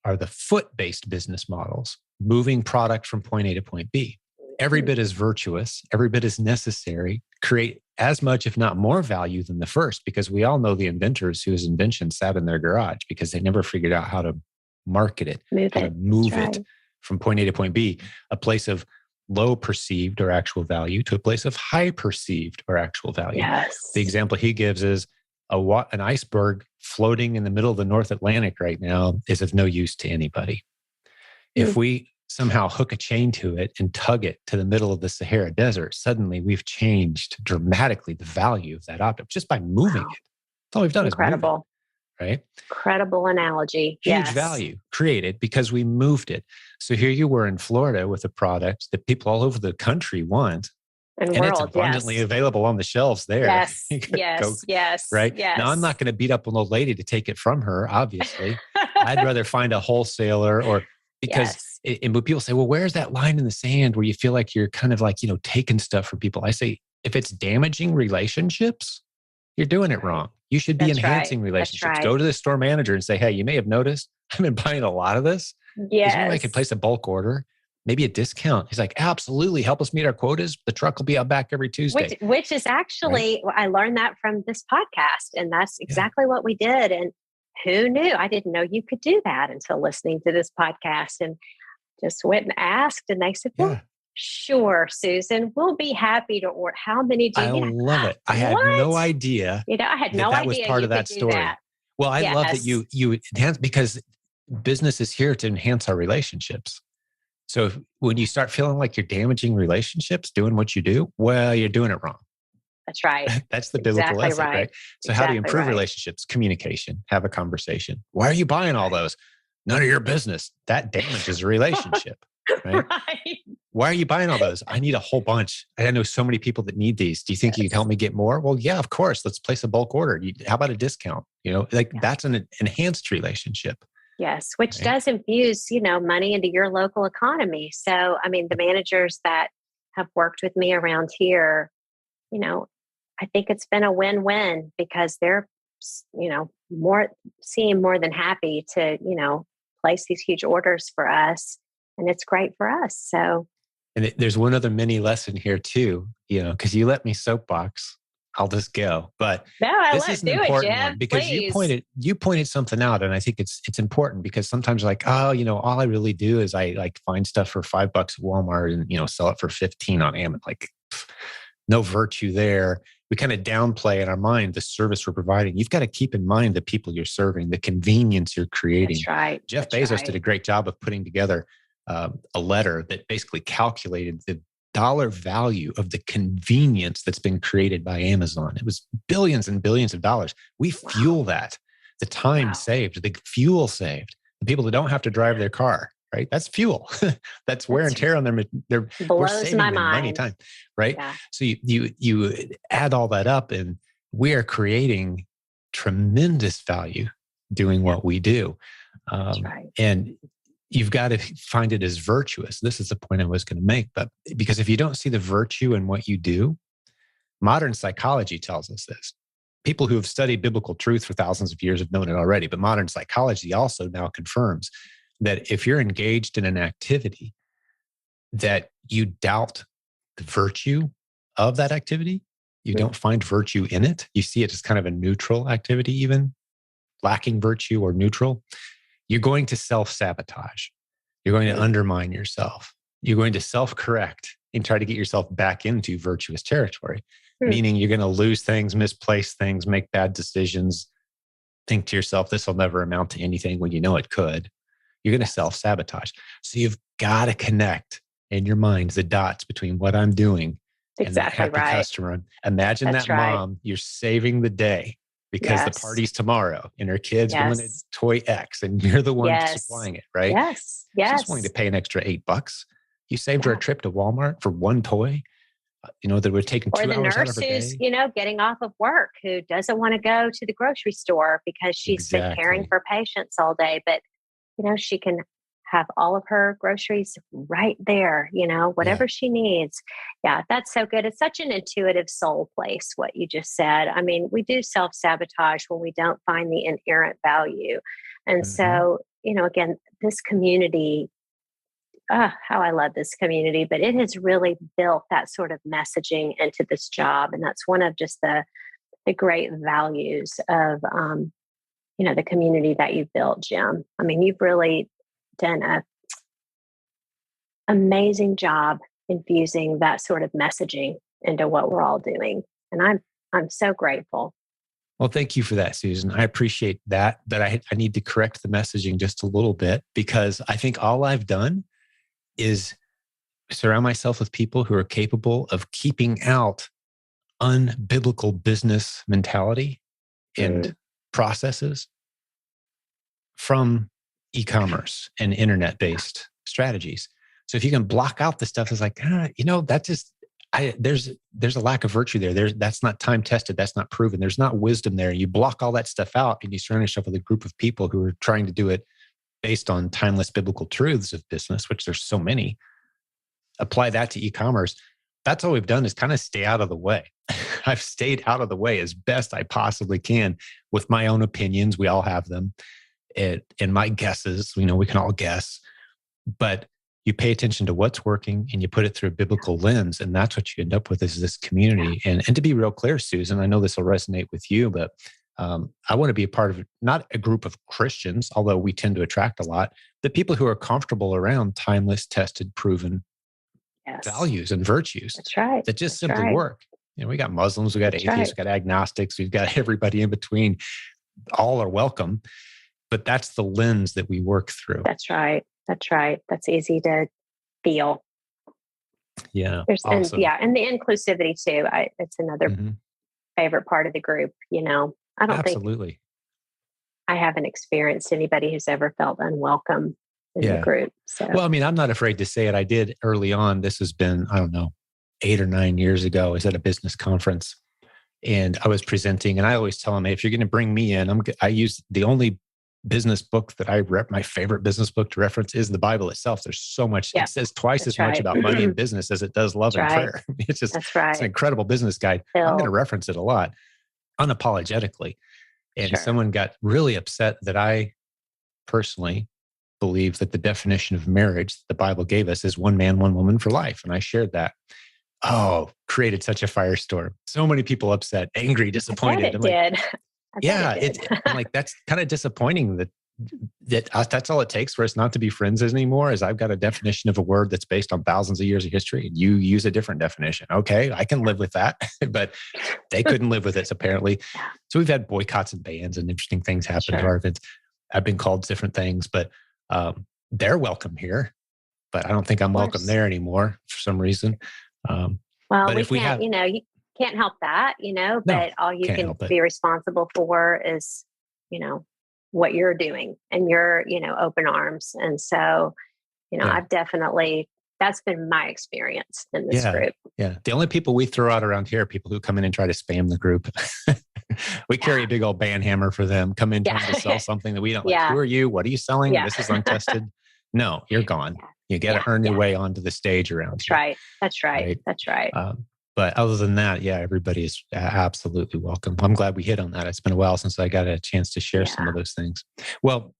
are the foot-based business models, moving product from point A to point B. Every bit as virtuous, every bit as necessary, create as much, if not more value than the first, because we all know the inventors whose invention sat in their garage because they never figured out how to market it, to move it from point A to point B, a place of low perceived or actual value to a place of high perceived or actual value. Yes. The example he gives is an iceberg floating in the middle of the North Atlantic right now is of no use to anybody. If we somehow hook a chain to it and tug it to the middle of the Sahara Desert, suddenly we've changed dramatically the value of that object just by moving it. That's all we've done. Incredible. Is move it, right? Incredible analogy. Huge value created because we moved it. So here you were in Florida with a product that people all over the country want. And it's abundantly available on the shelves there. Yes, yes. Right? Yes. Now, I'm not going to beat up an old lady to take it from her, obviously. I'd rather find a wholesaler because and when people say, well, where's that line in the sand where you feel like you're kind of like, taking stuff from people? I say, if it's damaging relationships, you're doing it wrong. You should be enhancing relationships. Go to the store manager and say, hey, you may have noticed I've been buying a lot of this. Yes. Is there a way I could place a bulk order? Maybe a discount. He's like, absolutely. Help us meet our quotas. The truck will be out back every Tuesday. Which is actually, I learned that from this podcast. And that's exactly what we did. And who knew? I didn't know you could do that until listening to this podcast, and just went and asked. And they said, well, sure, Susan, we'll be happy to order. How many do you I love it. I had no idea. I had no idea that was part of that story. Well, I love that you enhance, because business is here to enhance our relationships. So when you start feeling like you're damaging relationships, doing what you do, well, you're doing it wrong. That's right. That's the biblical lesson, right? So how do you improve relationships? Communication, have a conversation. Why are you buying all those? None of your business. That damages a relationship, right? Why are you buying all those? I need a whole bunch. I know so many people that need these. Do you think you can help me get more? Well, yeah, of course. Let's place a bulk order. How about a discount? That's an enhanced relationship. Yes, which does infuse, money into your local economy. So, the managers that have worked with me around here, I think it's been a win-win, because they're, seem more than happy to, place these huge orders for us, and it's great for us. So, and there's one other mini lesson here too, because you let me soapbox. I'll just go. But this is an important one, because you pointed something out, and I think it's important, because sometimes you're like, all I really do is I like find stuff for $5 at Walmart and sell it for 15 on Amazon. Like, no virtue there. We kind of downplay in our mind the service we're providing. You've got to keep in mind the people you're serving, the convenience you're creating. That's right. Jeff Bezos did a great job of putting together a letter that basically calculated the dollar value of the convenience that's been created by Amazon. It was billions and billions of dollars. We fuel that. the time Wow. saved, the fuel saved, the people that don't have to drive their car, right? That's fuel. That's wear and That's tear on them. We're blows my saving them money, mind. time, right? Yeah. So you add all that up, and we are creating tremendous value doing Yeah. what we do. That's right. And you've got to find it as virtuous. This is the point I was going to make. But because if you don't see the virtue in what you do, modern psychology tells us this. People who have studied biblical truth for thousands of years have known it already, but modern psychology also now confirms that if you're engaged in an activity that you doubt the virtue of that activity, you don't find virtue in it, you see it as kind of a neutral activity, even lacking virtue or neutral, you're going to self-sabotage. You're going to undermine yourself. You're going to self-correct and try to get yourself back into virtuous territory, meaning you're going to lose things, misplace things, make bad decisions, think to yourself, this will never amount to anything when you know it could. You're going to self-sabotage. So you've got to connect in your mind the dots between what I'm doing and that Exactly happy right. customer. Imagine That's that right. mom, you're saving the day because the Yes. party's tomorrow and her kid's wanted Yes. toy X and you're the one Yes. supplying it, right? Yes. She's willing to Yes. pay an extra $8. You saved her a Yeah. trip to Walmart for one toy, that would have taken Or 2 the hours out of nurse her who's, day. getting off of work, who doesn't want to go to the grocery store because she's been caring Exactly. for patients all day, but she can have all of her groceries right there, Yeah. whatever she needs. Yeah, that's so good. It's such an intuitive soul place, what you just said. I mean, we do self-sabotage when we don't find the inherent value. And so, again, this community, how I love this community, but it has really built that sort of messaging into this job. And that's one of just the great values of, the community that you've built, Jim. I mean, you've really done an amazing job infusing that sort of messaging into what we're all doing. And I'm so grateful. Well, thank you for that, Susan. I appreciate that. But I need to correct the messaging just a little bit because I think all I've done is surround myself with people who are capable of keeping out unbiblical business mentality and processes from e-commerce and internet-based strategies. So if you can block out the stuff that's like, that just, there's a lack of virtue there. That's not time tested. That's not proven. There's not wisdom there. You block all that stuff out and you surround yourself with a group of people who are trying to do it based on timeless biblical truths of business, which there's so many. Apply that to e-commerce. That's all we've done is kind of stay out of the way. I've stayed out of the way as best I possibly can with my own opinions. We all have them. And my guesses, we can all guess, but you pay attention to what's working and you put it through a biblical lens. And that's what you end up with is this community. And to be real clear, Susan, I know this will resonate with you, but I want to be a part of not a group of Christians, although we tend to attract a lot, the people who are comfortable around timeless, tested, proven values and virtues. That's right. That just simply work. We got Muslims, we got atheists, we got agnostics, we've got everybody in between. All are welcome. But that's the lens that we work through. That's right. That's right. That's easy to feel. Yeah. Awesome. And the inclusivity too. It's another favorite part of the group. I don't think I haven't experienced anybody who's ever felt unwelcome in the group. So, well, I mean, I'm not afraid to say it. I did early on. This has been, 8 or 9 years ago. I was at a business conference and I was presenting, and I always tell them, hey, if you're going to bring me in, I use the only business book that my favorite business book to reference is the Bible itself. There's so much, it says twice as much about money and business as it does love and prayer. It's just, it's an incredible business guide. I'm going to reference it a lot, unapologetically. And someone got really upset that I personally believe that the definition of marriage the Bible gave us is one man, one woman for life. And I shared that. Oh, created such a firestorm. So many people upset, angry, disappointed. I bet it did. I'm like, that's kind of disappointing that's all it takes for us not to be friends anymore is I've got a definition of a word that's based on thousands of years of history and you use a different definition. Okay, I can live with that, but they couldn't live with it apparently. So we've had boycotts and bans and interesting things happen to our events. I've been called different things, but they're welcome here, but I don't think I'm welcome there anymore for some reason. Well, but if we can't, you can't help that, but all you can be responsible for is what you're doing and your, open arms. And so, Yeah. I've definitely, that's been my experience in this Yeah. group. Yeah. The only people we throw out around here are people who come in and try to spam the group. We carry a big old band hammer for them, come in trying to sell something that we don't like. Who are you? What are you selling? Yeah. This is untested. No, you're gone. You got to earn your way onto the stage around That's here. right. That's right. Right? That's right. But other than that, yeah, everybody is absolutely welcome. I'm glad we hit on that. It's been a while since I got a chance to share some of those things. Well,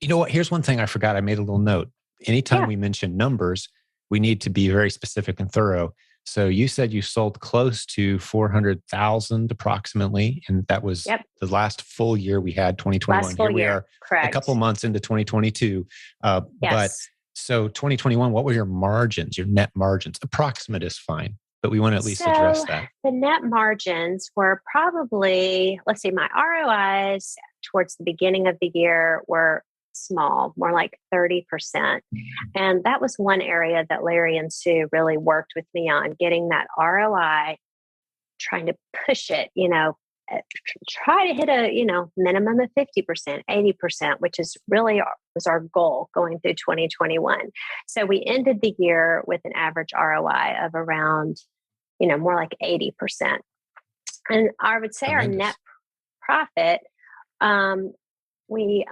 you know what? Here's one thing I forgot. I made a little note. Anytime we mention numbers, we need to be very specific and thorough. So you said you sold close to 400,000 approximately, and that was the last full year we had, 2021. Here we are, a couple months into 2022. But so 2021, what were your margins, your net margins? Approximate is fine, but we want to at least address that. The net margins were probably, let's see, my ROIs towards the beginning of the year were small, more like 30%. And that was one area that Larry and Sue really worked with me on, getting that ROI, trying to push it, try to hit a, minimum of 50%, 80%, which is really was our goal going through 2021. So we ended the year with an average ROI of around, more like 80%. And I would say our net profit, we,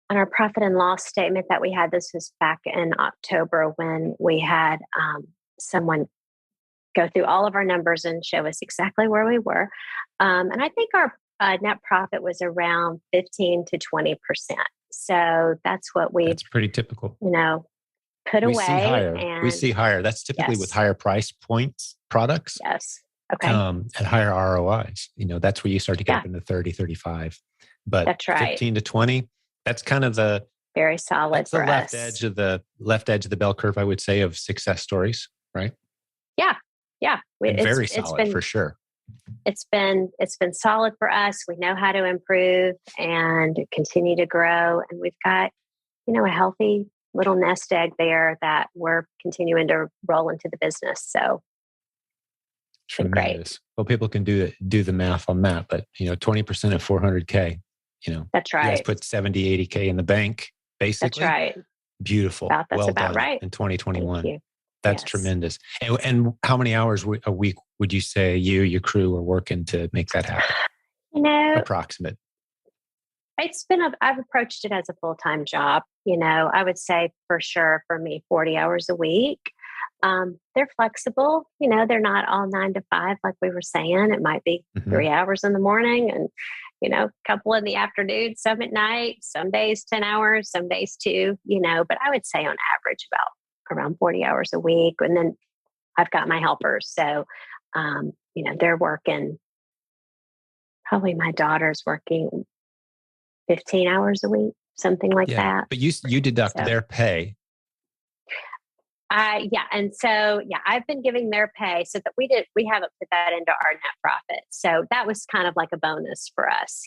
on our profit and loss statement that we had, this was back in October when we had someone go through all of our numbers and show us exactly where we were. And I think our net profit was around 15 to 20%. So that's what that's pretty typical. Put we away. We see higher. That's typically with higher price points products. Yes. Okay. At higher ROIs. That's where you start to get up into 30, 35. But that's right. 15 to 20, that's kind of the very solid. That's the left edge of the bell curve, I would say, of success stories, right? Yeah. Yeah. It's very solid for sure. It's been solid for us. We know how to improve and continue to grow. And we've got, a healthy little nest egg there that we're continuing to roll into the business. So tremendous. Well, people can do the math on that, but 20% of 400K, that's right. You guys put 70, 80K in the bank, basically. That's right. Beautiful. That's about right. In 2021. Thank you. That's tremendous. And how many hours a week would you say your crew are working to make that happen? Approximate. I've approached it as a full-time job. I would say for sure for me, 40 hours a week. They're flexible. They're not all 9 to 5, like we were saying. It might be 3 hours in the morning and, a couple in the afternoon, some at night, some days 10 hours, some days 2, but I would say on average about around 40 hours a week. And then I've got my helpers. So, they're working, probably my daughter's working 15 hours a week, something like that. But you deduct their pay. And so, I've been giving their pay so that we haven't put that into our net profit. So that was kind of like a bonus for us,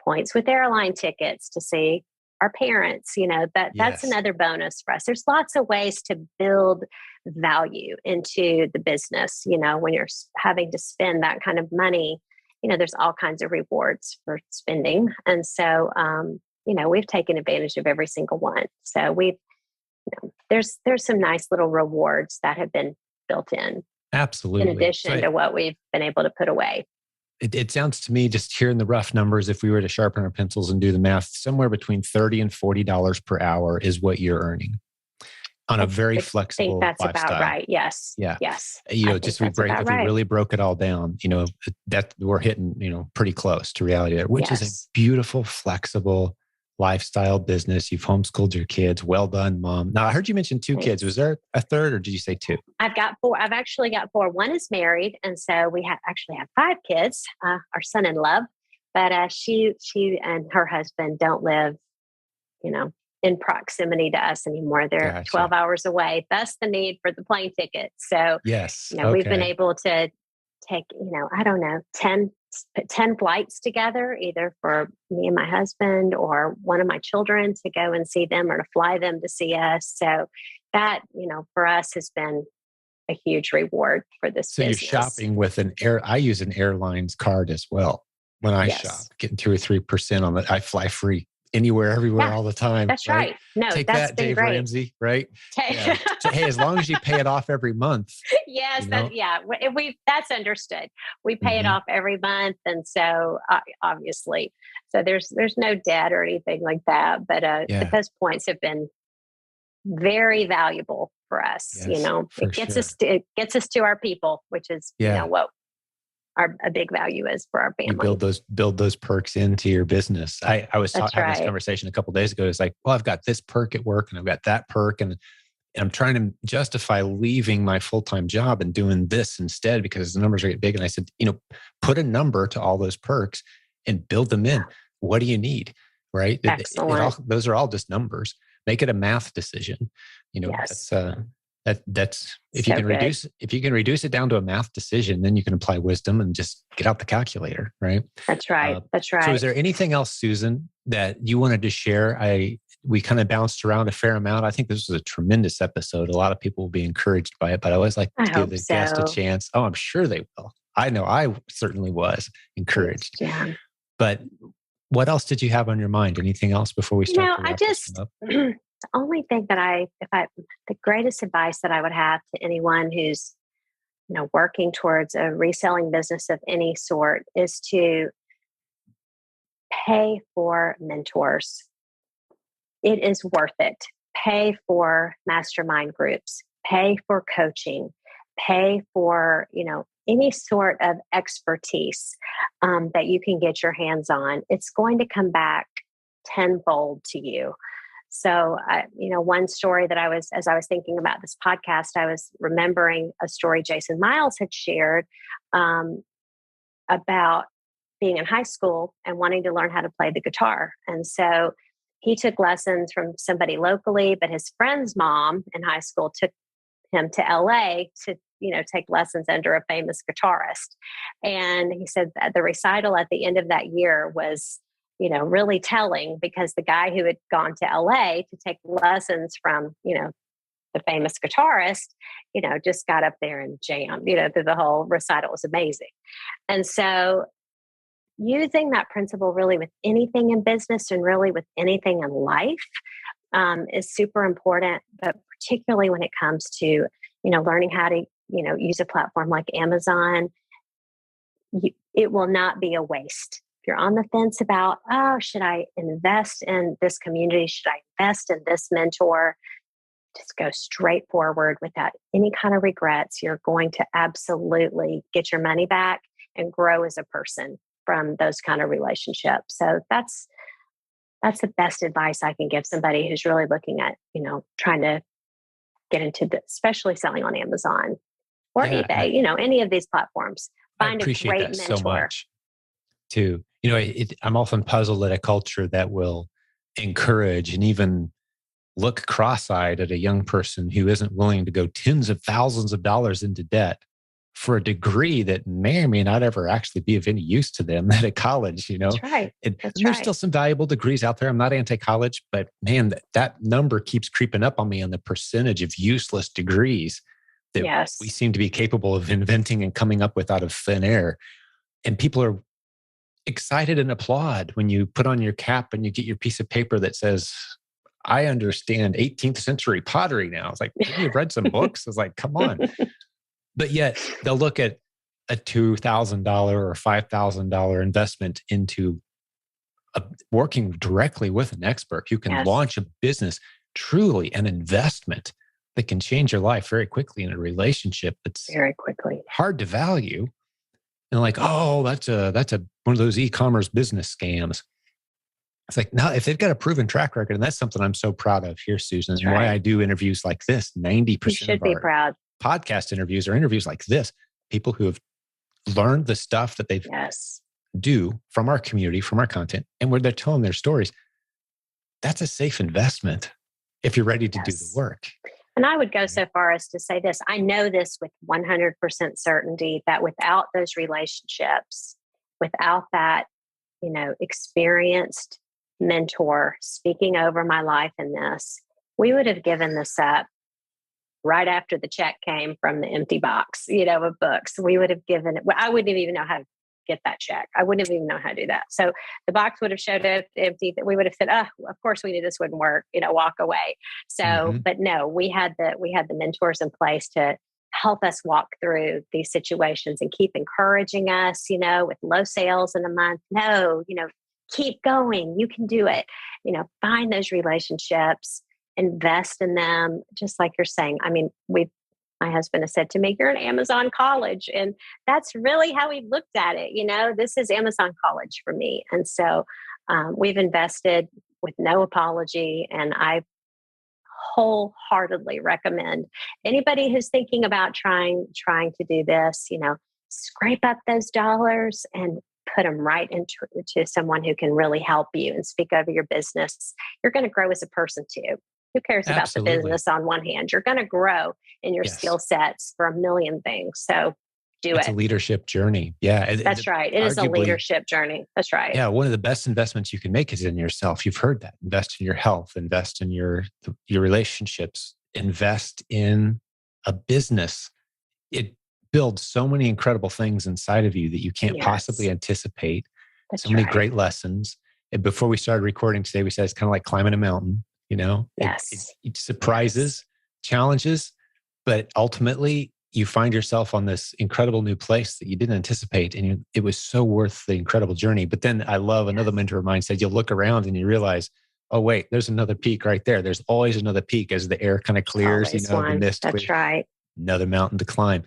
points with airline tickets to see our parents, that's another bonus for us. There's lots of ways to build value into the business. When you're having to spend that kind of money, there's all kinds of rewards for spending. And so, we've taken advantage of every single one. So there's some nice little rewards that have been built in. Absolutely. In addition to what we've been able to put away. It sounds to me, just hearing the rough numbers, if we were to sharpen our pencils and do the math, somewhere between $30 and $40 per hour is what you're earning on a very flexible lifestyle. That's about right. Yes. Yeah. Yes. If we really broke it all down, that we're hitting, pretty close to reality there, which is a beautiful, flexible lifestyle business. You've homeschooled your kids. Well done, Mom. Now, I heard you mention 2 kids. Was there a third, or did you say 2? I've got 4. I've actually got 4. One is married. And so we actually have 5 kids, our son in love. But she and her husband don't live, in proximity to us anymore. They're 12 hours away. Thus the need for the plane ticket. So, we've been able to take, 10 flights together, either for me and my husband or one of my children to go and see them or to fly them to see us. So that, for us has been a huge reward for this business. So you're shopping with I use an airline's card as well. when I shop, Yes. getting 2 or 3% on it. I fly free anywhere, everywhere, Yeah, all the time, that's right? right. No, Take that's that, been Dave great. Ramsey, right? Yeah. So, hey, as long as you pay it off every month, Yes, you know? yeah, we that's understood. We pay it Hmm. off every month, and so obviously, so there's no debt or anything like that. But Yeah. those points have been very valuable for us. Yes, for sure. It gets us to our people, which is Yeah. what our a big value is for our You family. build those perks into your business. I was That's having this right. conversation a couple of days ago. It's like, well, I've got this perk at work and I've got that perk, and I'm trying to justify leaving my full-time job and doing this instead because the numbers are getting big. And I said, put a number to all those perks and build them in. What do you need? Right? Excellent. Those are all just numbers. Make it a math decision. Yes. That's So good. if you can reduce it down to a math decision, then you can apply wisdom and just get out the calculator, right? That's right. That's So is right. there anything else, Susan, that you wanted to share? We kind of bounced around a fair amount. I think this was a tremendous episode. A lot of people will be encouraged by it, but I always like I to give hope the guest a so. chance. Oh, I'm sure they will. I know I certainly was Thanks, encouraged. Jan. But what else did you have on your mind? Anything else before we start to I wrap this just one up? the only thing that the greatest advice that I would have to anyone who's working towards a reselling business of any sort is to pay for mentors. It is worth it. Pay for mastermind groups, pay for coaching, pay for, any sort of expertise that you can get your hands on. It's going to come back tenfold to you. So, one story that as I was thinking about this podcast, I was remembering a story Jason Miles had shared about being in high school and wanting to learn how to play the guitar. And so he took lessons from somebody locally, but his friend's mom in high school took him to LA to, take lessons under a famous guitarist. And he said that the recital at the end of that year was, really telling because the guy who had gone to LA to take lessons from, the famous guitarist, just got up there and jammed, through the whole recital. It was amazing. And so using that principle really with anything in business and really with anything in life is super important, but particularly when it comes to, learning how to, use a platform like Amazon, it will not be a waste. If you're on the fence about, oh, should I invest in this community? Should I invest in this mentor? Just go straight forward without any kind of regrets. You're going to absolutely get your money back and grow as a person from those kind of relationships. So that's the best advice I can give somebody who's really looking at, trying to get into especially selling on Amazon or Yeah, eBay, any of these platforms. I Find a appreciate great that so mentor. much too. I'm often puzzled at a culture that will encourage and even look cross-eyed at a young person who isn't willing to go tens of thousands of dollars into debt for a degree that may or may not ever actually be of any use to them at a college, That's right. And, That's and there's right. still some valuable degrees out there. I'm not anti-college, but man, that number keeps creeping up on me on the percentage of useless degrees that we Yes. seem to be capable of inventing and coming up with out of thin air. And people are excited and applaud when you put on your cap and you get your piece of paper that says, I understand 18th century pottery now. It's like, didn't you have read some books? It's like, come on. But yet they'll look at a $2,000 or $5,000 investment into working directly with an expert who can Yes. launch a business, truly an investment that can change your life very quickly in a relationship that's Very quickly. hard to value. And like, oh, that's one of those e-commerce business scams. It's like, no, if they've got a proven track record, and that's something I'm so proud of here, Susan, That's and why right. I do interviews like this. You 90% should of be our proud. podcast interviews are interviews like this. People who have learned the stuff that they Yes. do from our community, from our content, and where they're telling their stories. That's a safe investment if you're ready to do the Yes. work. And I would go so far as to say this. I know this with 100% certainty that without those relationships, without that, experienced mentor speaking over my life in this, we would have given this up right after the check came from the empty box, of books. We would have given it, I wouldn't even know how to get that check. I wouldn't have even known how to do that. So the box would have showed up empty. That we would have said, "Oh, of course we knew this wouldn't work." Walk away. So, but no, we had the mentors in place to help us walk through these situations and keep encouraging us. With low sales in a month, no, keep going. You can do it. Find those relationships, invest in them, just like you're saying. I mean, my husband has said to me, "You're an Amazon college." And that's really how we looked at it. This is Amazon college for me. And so we've invested with no apology. And I wholeheartedly recommend anybody who's thinking about trying to do this, scrape up those dollars and put them right into someone who can really help you and speak over your business. You're going to grow as a person too. Who cares about the business on one hand? You're going to grow in your skill sets for a million things. So it's a leadership journey. Yeah. That's right. It is a leadership journey. That's right. Yeah. One of the best investments you can make is in yourself. You've heard that. Invest in your health, invest in your relationships, invest in a business. It builds so many incredible things inside of you that you can't possibly anticipate. That's so many great lessons. And before we started recording today, we said it's kind of like climbing a mountain. Yes. It surprises, challenges, but ultimately you find yourself on this incredible new place that you didn't anticipate. And it was so worth the incredible journey. But then I love another mentor of mine said, you'll look around and you realize, oh, wait, there's another peak right there. There's always another peak as the air kind of clears, the mist. That's right. Another mountain to climb.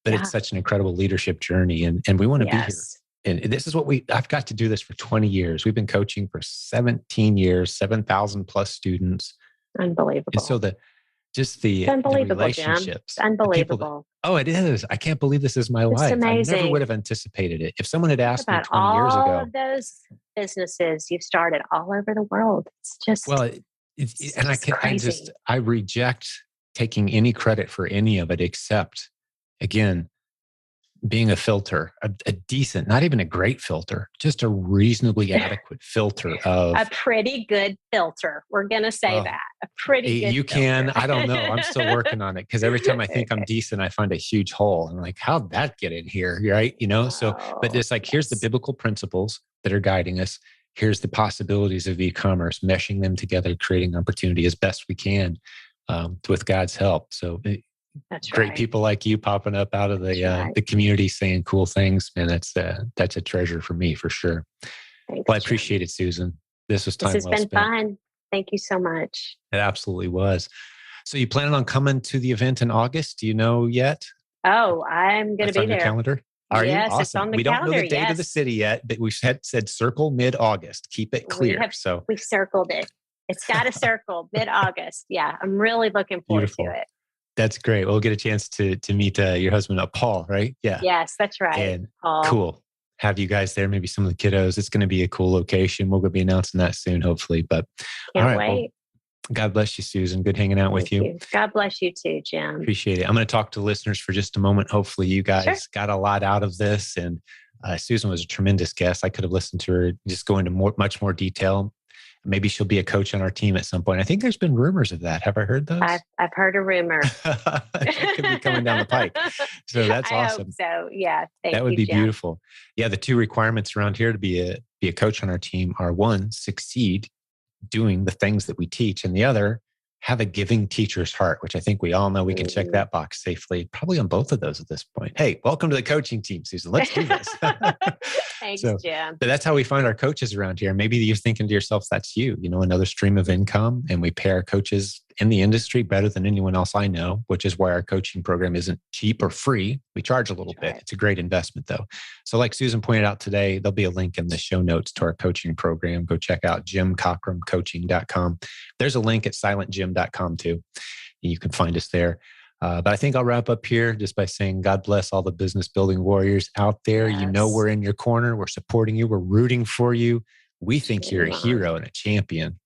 But it's such an incredible leadership journey. And we want to be here. And this is I've got to do this for 20 years. We've been coaching for 17 years, 7,000 plus students. Unbelievable. And so the relationships. Jim. Unbelievable. It is. I can't believe this is my life. Amazing. I never would have anticipated it. If someone had asked me 20 all years ago. All of those businesses you've started all over the world. It's just. Well, I reject taking any credit for any of it except, again, being a filter, a decent, not even a great filter, just a reasonably adequate filter of a pretty good filter. We're going to say that a pretty good you filter. I don't know. I'm still working on it because every time I think I'm decent, I find a huge hole. I'm like, how'd that get in here? Right. But it's like, here's the biblical principles that are guiding us. Here's the possibilities of e-commerce, meshing them together, creating opportunity as best we can with God's help. So that's great people like you popping up out of the community saying cool things, man. That's a treasure for me for sure. I appreciate it, Susan. This was time well spent. This has been fun. Thank you so much. It absolutely was. So you planning on coming to the event in August? Do you know yet? Oh, I'm going to be on there. Your calendar? Are you? Awesome. It's on the we calendar. Don't know the date of the city yet, but we said circle mid-August. Keep it clear. We've circled it. It's got a circle mid-August. Yeah, I'm really looking forward to it. That's great. We'll get a chance to meet your husband, Paul, right? Yeah. Yes, that's right. And Paul. Cool. Have you guys there, maybe some of the kiddos. It's going to be a cool location. We'll be announcing that soon, hopefully. But Can't wait. Well, God bless you, Susan. Good hanging out with you. God bless you too, Jim. Appreciate it. I'm going to talk to listeners for just a moment. Hopefully you guys got a lot out of this. And Susan was a tremendous guest. I could have listened to her just go into much more detail. Maybe she'll be a coach on our team at some point. I think there's been rumors of that. Have I heard those? I've heard a rumor. It could be coming down the pike. So that's awesome. Hope so yeah. That would be beautiful. Yeah. The two requirements around here to be a coach on our team are one, succeed doing the things that we teach, and the other, have a giving teacher's heart, which I think we all know we can check that box safely, probably on both of those at this point. Hey, welcome to the coaching team, Susan. Let's do this. Thanks, Jim. But that's how we find our coaches around here. Maybe you're thinking to yourself, that's you, another stream of income. And we pay our coaches in the industry better than anyone else I know, which is why our coaching program isn't cheap or free. We charge a little bit. It's a great investment though. So like Susan pointed out today, there'll be a link in the show notes to our coaching program. Go check out jimcockrumcoaching.com. There's a link at silentjim.com too. You can find us there. But I think I'll wrap up here just by saying, God bless all the business building warriors out there. Yes. We're in your corner. We're supporting you. We're rooting for you. We think you're a hero and a champion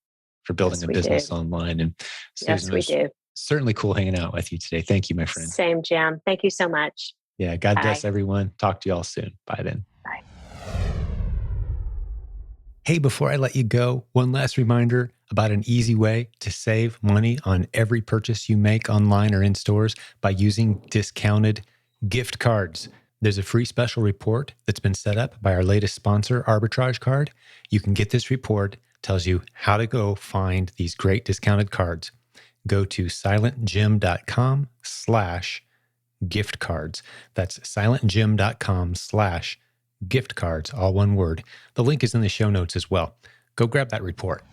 for building a business online. And Susan, we do. Certainly cool hanging out with you today. Thank you, my friend. Same, Jim. Thank you so much. Yeah. God bless everyone. Talk to you all soon. Bye then. Bye. Hey, before I let you go, one last reminder about an easy way to save money on every purchase you make online or in stores by using discounted gift cards. There's a free special report that's been set up by our latest sponsor, Arbitrage Card. You can get this report. It tells you how to go find these great discounted cards. Go to silentjim.com/gift cards. That's silentjim.com/gift cards, all one word. The link is in the show notes as well. Go grab that report.